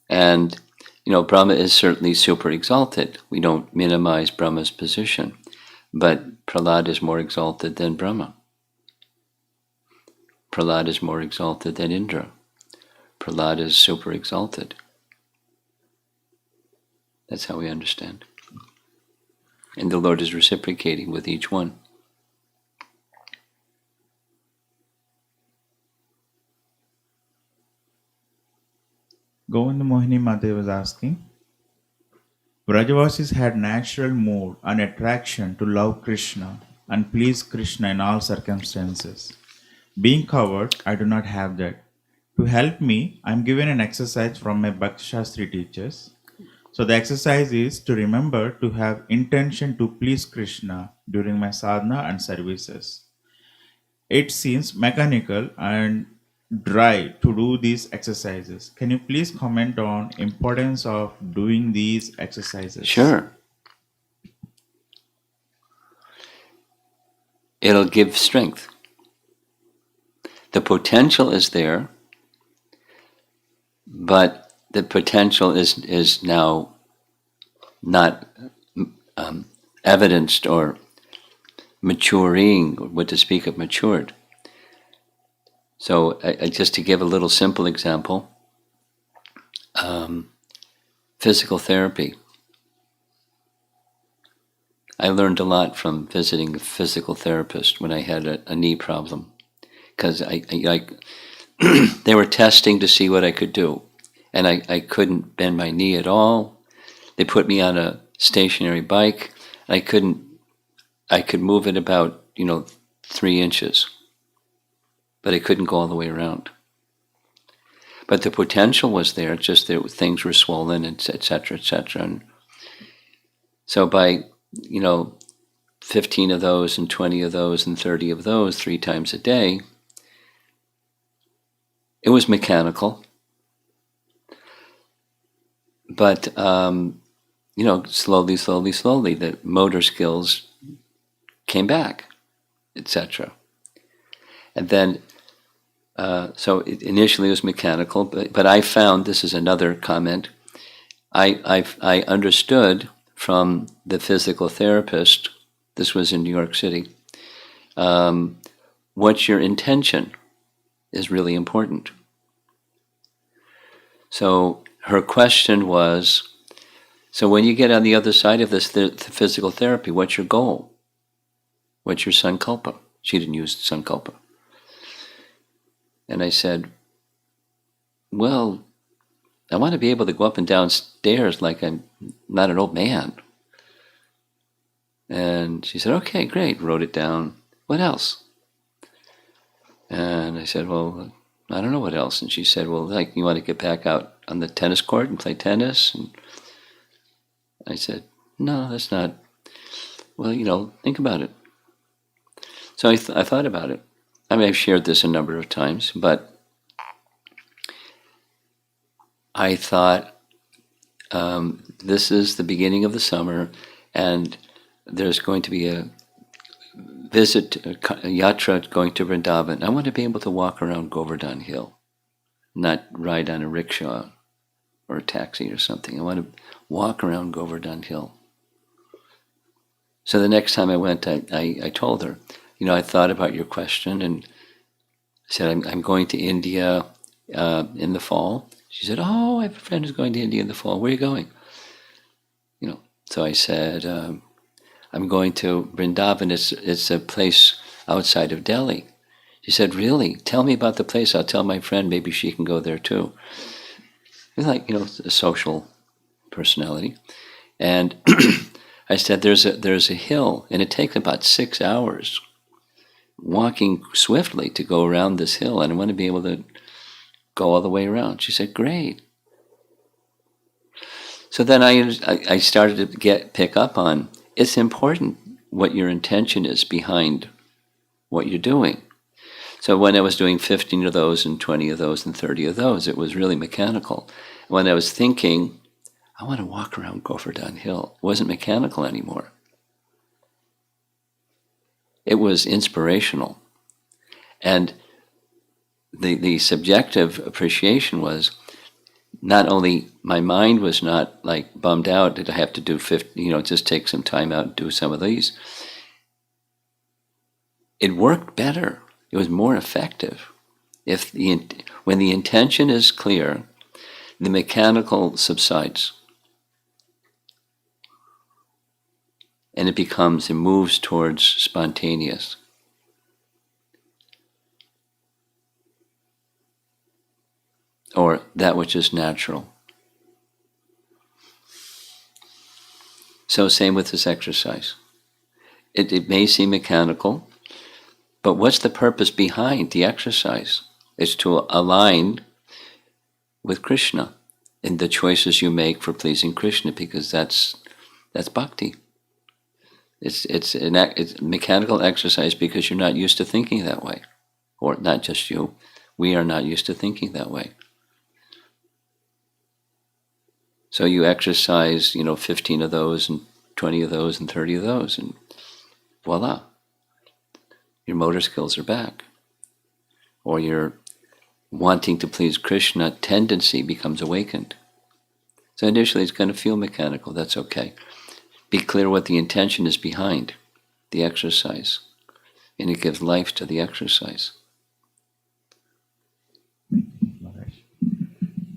And, Brahma is certainly super exalted. We don't minimize Brahma's position. But Prahlad is more exalted than Brahma. Prahlad is more exalted than Indra. Prahlad is super exalted. That's how we understand. And the Lord is reciprocating with each one. Govinda Mohini Mate was asking, Vrajavasis had natural mood and attraction to love Krishna and please Krishna in all circumstances. Being covered, I do not have that. To help me, I am given an exercise from my Bhakti Shastri teachers. So the exercise is to remember to have intention to please Krishna during my sadhana and services. It seems mechanical and dry to do these exercises. Can you please comment on importance of doing these exercises? Sure. It'll give strength. The potential is there, but the potential is now not evidenced or maturing, or what to speak of matured. So just to give a little simple example, physical therapy. I learned a lot from visiting a physical therapist when I had a knee problem, because they were testing to see what I could do, and I couldn't bend my knee at all. They put me on a stationary bike, and I could move it about 3 inches, but I couldn't go all the way around. But the potential was there, just that things were swollen, and et cetera, et cetera. And so by 15 of those and 20 of those and 30 of those 3 times a day, it was mechanical. But, slowly, the motor skills came back, etc. And then, initially it was mechanical, but I found, this is another comment, I understood from the physical therapist, this was in New York City, what's your intention is really important. So her question was, so when you get on the other side of this physical therapy, what's your goal? What's your sankalpa? She didn't use sankalpa. And I said, well, I want to be able to go up and down stairs like I'm not an old man. And she said, okay, great, wrote it down. What else? And I said, well, I don't know what else. And she said, well, like, you want to get back out on the tennis court and play tennis? And I said, no, that's not. Well, think about it. So I thought about it. I mean, I've shared this a number of times, but I thought, this is the beginning of the summer, and there's going to be a visit, a yatra going to Vrindavan. I want to be able to walk around Govardhan Hill, not ride on a rickshaw or a taxi or something. I want to walk around Govardhan Hill. So the next time I went, I told her, I thought about your question, and said, I'm going to India in the fall. She said, oh, I have a friend who's going to India in the fall. Where are you going? So I said, I'm going to Vrindavan. It's a place outside of Delhi. She said, really? Tell me about the place. I'll tell my friend. Maybe she can go there too. It's like, a social personality. And I said, there's a hill, and it takes about 6 hours walking swiftly to go around this hill, and I want to be able to go all the way around. She said, great. So then I started to pick up on, it's important what your intention is behind what you're doing. So when I was doing 15 of those and 20 of those and 30 of those, it was really mechanical. When I was thinking, I want to walk around Govardhan Hill, it wasn't mechanical anymore. It was inspirational. And the subjective appreciation was, not only my mind was not like bummed out that I have to do 50, just take some time out and do some of these. It worked better. It was more effective. When the intention is clear, the mechanical subsides. and it moves towards spontaneous. Or that which is natural. So same with this exercise. It may seem mechanical, but what's the purpose behind the exercise? It's to align with Krishna in the choices you make for pleasing Krishna, because that's bhakti. It's a mechanical exercise because you're not used to thinking that way. Or not just you, we are not used to thinking that way. So you exercise, 15 of those and 20 of those and 30 of those, and voila, your motor skills are back. Or your wanting to please Krishna tendency becomes awakened. So initially it's going to feel mechanical, that's okay. Be clear what the intention is behind the exercise, and it gives life to the exercise.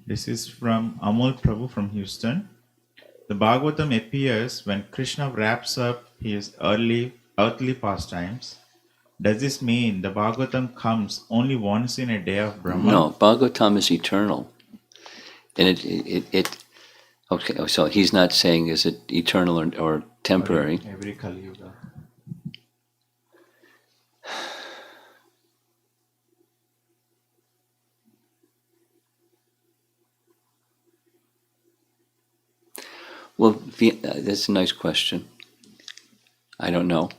This is from Amol Prabhu from Houston. The Bhagavatam appears when Krishna wraps up his earthly pastimes. Does this mean the Bhagavatam comes only once in a day of Brahma? No, Bhagavatam is eternal. And okay, so he's not saying is it eternal or temporary. Every Kali Yuga. Well, that's a nice question. I don't know.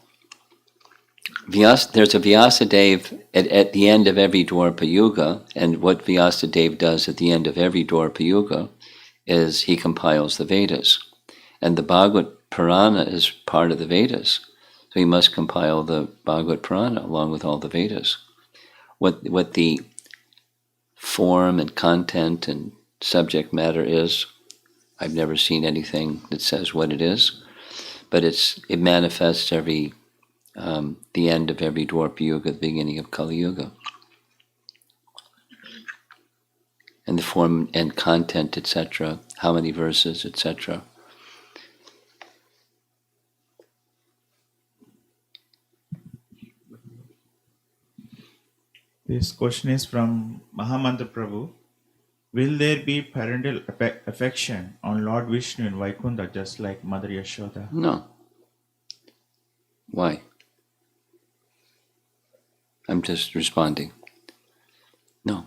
There's a Vyasadeva at the end of every Dwarpa Yuga, and what Vyasadeva does at the end of every Dwarpa Yuga is he compiles the Vedas. And the Bhagavad Purana is part of the Vedas. So he must compile the Bhagavad Purana along with all the Vedas. What the form and content and subject matter is, I've never seen anything that says what it is, but it manifests every the end of every Dwarpa Yuga, the beginning of Kali Yuga. And the form and content, etc., how many verses, etc. This question is from Mahamantra Prabhu. Will there be parental affection on Lord Vishnu in Vaikuntha just like Mother Yashoda? No. Why? I'm just responding. No.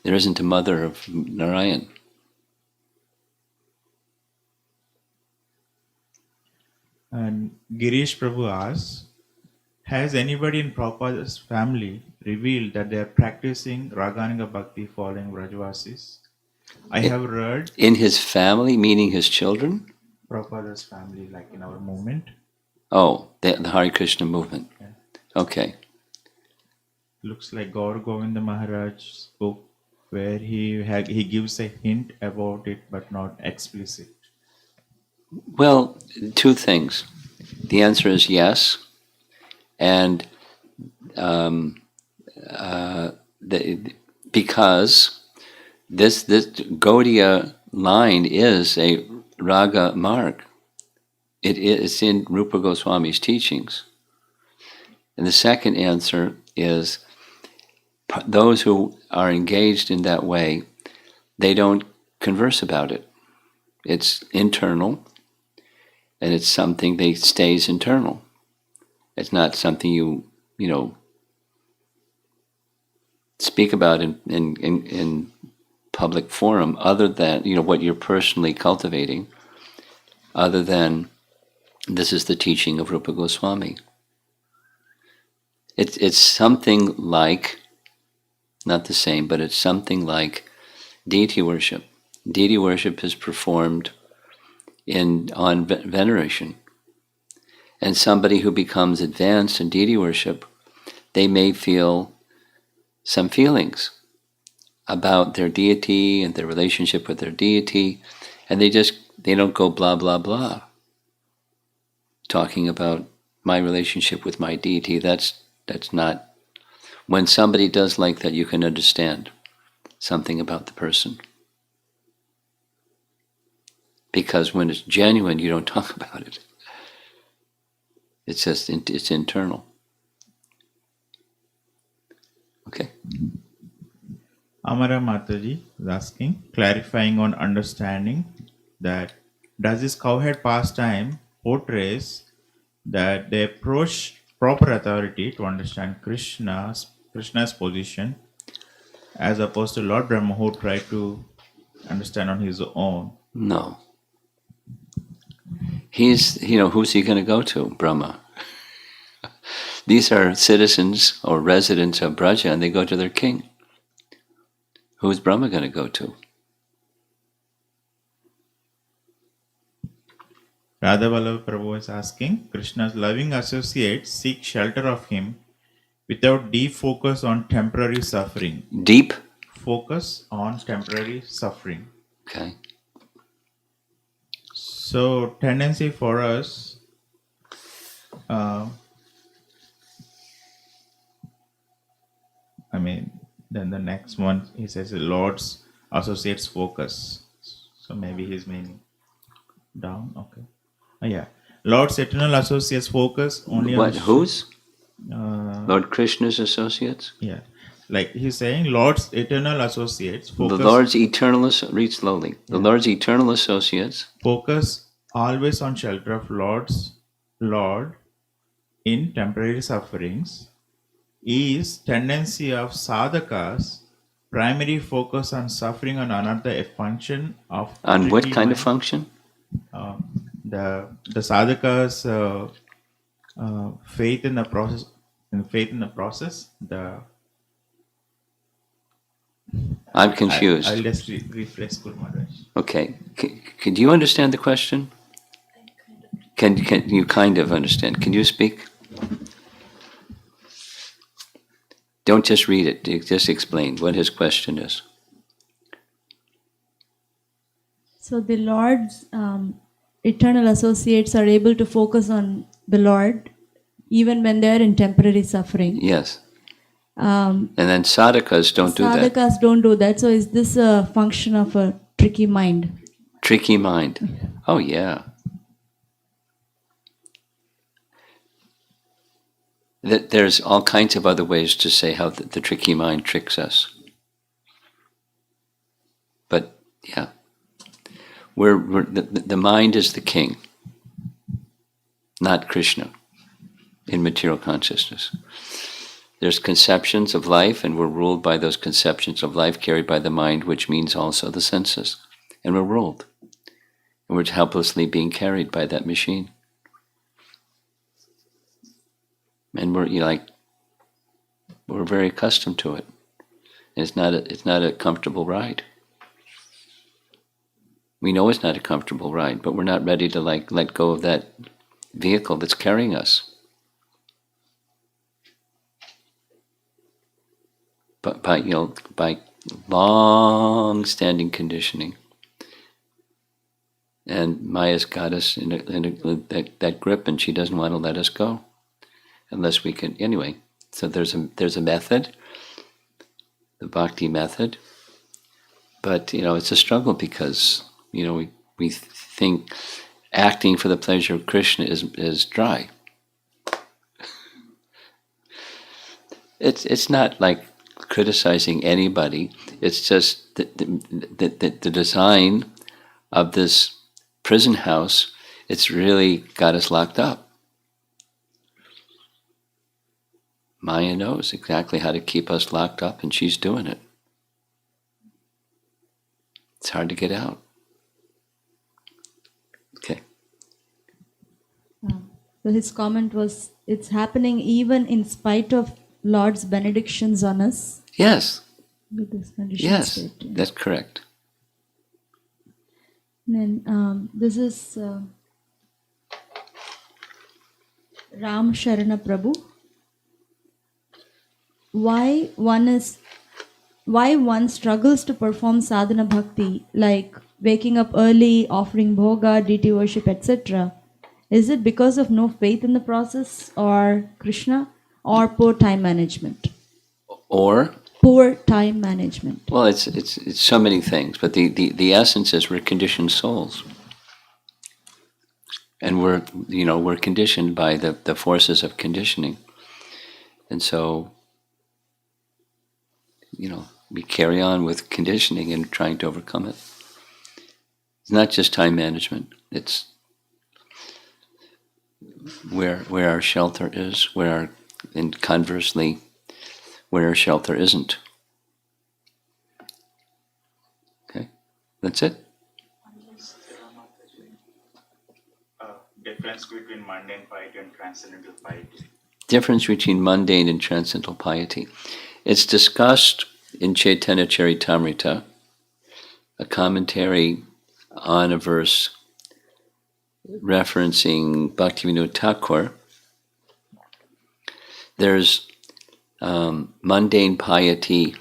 There isn't a mother of Narayan. And Girish Prabhu asks, has anybody in Prabhupada's family revealed that they are practicing Raganuga Bhakti following Vrajavasis? I have read In his family, meaning his children? Prabhupada's family, like in our movement. Oh, the Hare Krishna movement. Yeah. Okay. Looks like Gaur Govinda Maharaj's book, where he gives a hint about it, but not explicit. Well, two things. The answer is yes. And because this Gaudiya line is a raga marg. It's in Rupa Goswami's teachings. And the second answer is those who are engaged in that way, they don't converse about it. It's internal, and it's something that stays internal. It's not something you speak about in public forum, other than what you're personally cultivating, other than this is the teaching of Rupa Goswami. It's something like, not the same, but it's something like deity worship. Deity worship is performed on veneration. And somebody who becomes advanced in deity worship, they may feel some feelings about their deity and their relationship with their deity, and they don't go blah, blah, blah, talking about my relationship with my deity. That's not, when somebody does like that, you can understand something about the person. Because when it's genuine, you don't talk about it. It's just it's internal. Okay. Amara Mataji is asking, clarifying on understanding that does this cowhead pastime portrays that they approach proper authority to understand Krishna's position as opposed to Lord Brahma who tried to understand on his own? No. He's, who's he going to go to? Brahma. These are citizens or residents of Braja, and they go to their king. Who's Brahma going to go to? Radha Vallabha Prabhu is asking, Krishna's loving associates seek shelter of him without deep focus on temporary suffering. Deep? Focus on temporary suffering. Okay. So, tendency for us, then the next one, he says, Lord's associates focus. So, maybe he's meaning down. Okay. Yeah. Lord's eternal associates focus only on... Whose? Lord Krishna's associates? Yeah. Like he's saying, Lord's eternal associates focus... The Lord's eternal... Read slowly. The Lord's eternal associates... Focus always on shelter of Lord in temporary sufferings is tendency of sadhakas primary focus on suffering on another a function of... On what kind of function? The sadhakas faith in the process, I'm confused. I'll just rephrase Guru Maharaj. Okay. Do you understand the question? Can you kind of understand? Can you speak? Don't just read it. Just explain what his question is. So the Lord's eternal associates are able to focus on the Lord even when they are in temporary suffering. Yes. And then sadhakas don't do that. Sadhakas don't do that. So is this a function of a tricky mind? Tricky mind. Oh, yeah. There's all kinds of other ways to say how the tricky mind tricks us. But, yeah. The mind is the king, not Krishna, in material consciousness. There's conceptions of life, and we're ruled by those conceptions of life carried by the mind, which means also the senses. And we're ruled. And we're helplessly being carried by that machine. And we're very accustomed to it. And it's not a comfortable ride. We know it's not a comfortable ride, but we're not ready to let go of that vehicle that's carrying us. But by long-standing conditioning, and Maya's got us in that grip, and she doesn't want to let us go, unless we can. Anyway, so there's a method, the bhakti method, but it's a struggle because we think acting for the pleasure of Krishna is dry. It's not like criticizing anybody. It's just the design of this prison house. It's really got us locked up. Maya knows exactly how to keep us locked up, and she's doing it. It's hard to get out. Okay. So his comment was, it's happening even in spite of Lord's benedictions on us. Yes. With this conditioned Yes, state, yeah. that's correct. And then this is Ram Sharana Prabhu. Why one struggles to perform sadhana bhakti, like waking up early, offering bhoga, deity worship, etc. Is it because of no faith in the process, or Krishna, or poor time management? Or? Poor time management. Well, it's so many things, but the essence is we're conditioned souls. And we're conditioned by the forces of conditioning. And so, we carry on with conditioning and trying to overcome it. It's not just time management. It's where our shelter is, and conversely, where our shelter isn't. Okay, that's it. Difference between mundane piety and transcendental piety. Difference between mundane and transcendental piety. It's discussed in Chaitanya Charitamrita, a commentary on a verse referencing Bhaktivinoda Thakur. There's mundane piety,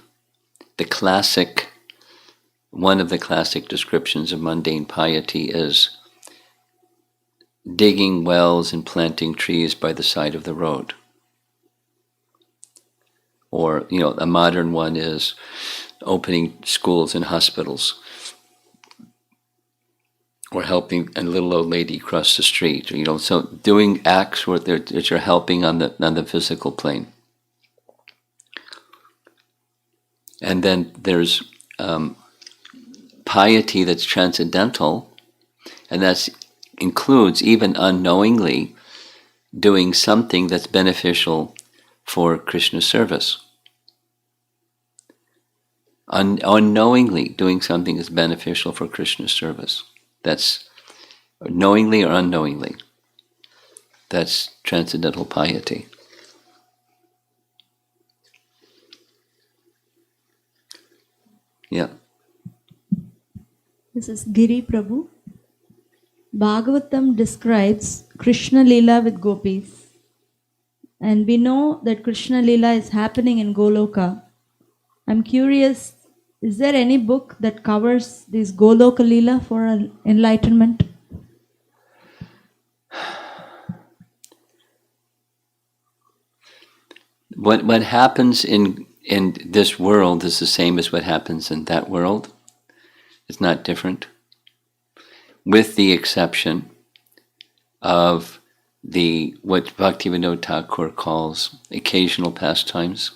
one of the classic descriptions of mundane piety is digging wells and planting trees by the side of the road. Or, a modern one is opening schools and hospitals, or helping a little old lady cross the street. So doing acts that you're helping on the physical plane. And then there's piety that's transcendental, and that includes even unknowingly doing something that's beneficial for Krishna service. Unknowingly doing something that's beneficial for Krishna service. That's knowingly or unknowingly. That's transcendental piety. Yeah. This is Giri Prabhu. Bhagavatam describes Krishna Leela with gopis. And we know that Krishna Leela is happening in Goloka. I'm curious, is there any book that covers this Goloka Leela for enlightenment? What happens in this world is the same as what happens in that world. It's not different, with the exception of what Bhaktivinoda Thakur calls occasional pastimes,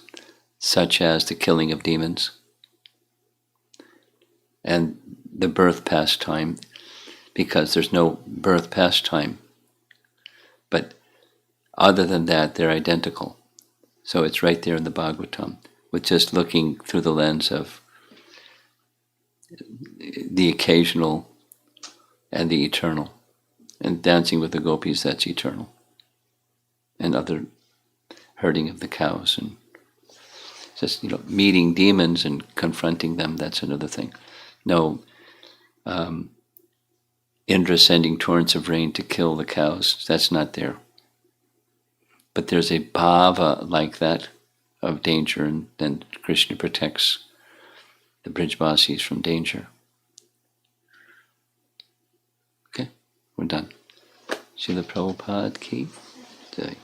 such as the killing of demons and the birth pastime, because there's no birth pastime. But other than that, they're identical. So it's right there in the Bhagavatam, with just looking through the lens of the occasional and the eternal. And dancing with the gopis, that's eternal. And other herding of the cows, and just meeting demons and confronting them, that's another thing. No Indra sending torrents of rain to kill the cows, that's not there. But there's a bhava like that of danger, and then Krishna protects the Brijvasis from danger. Okay, we're done. Srila Prabhupada ki jai.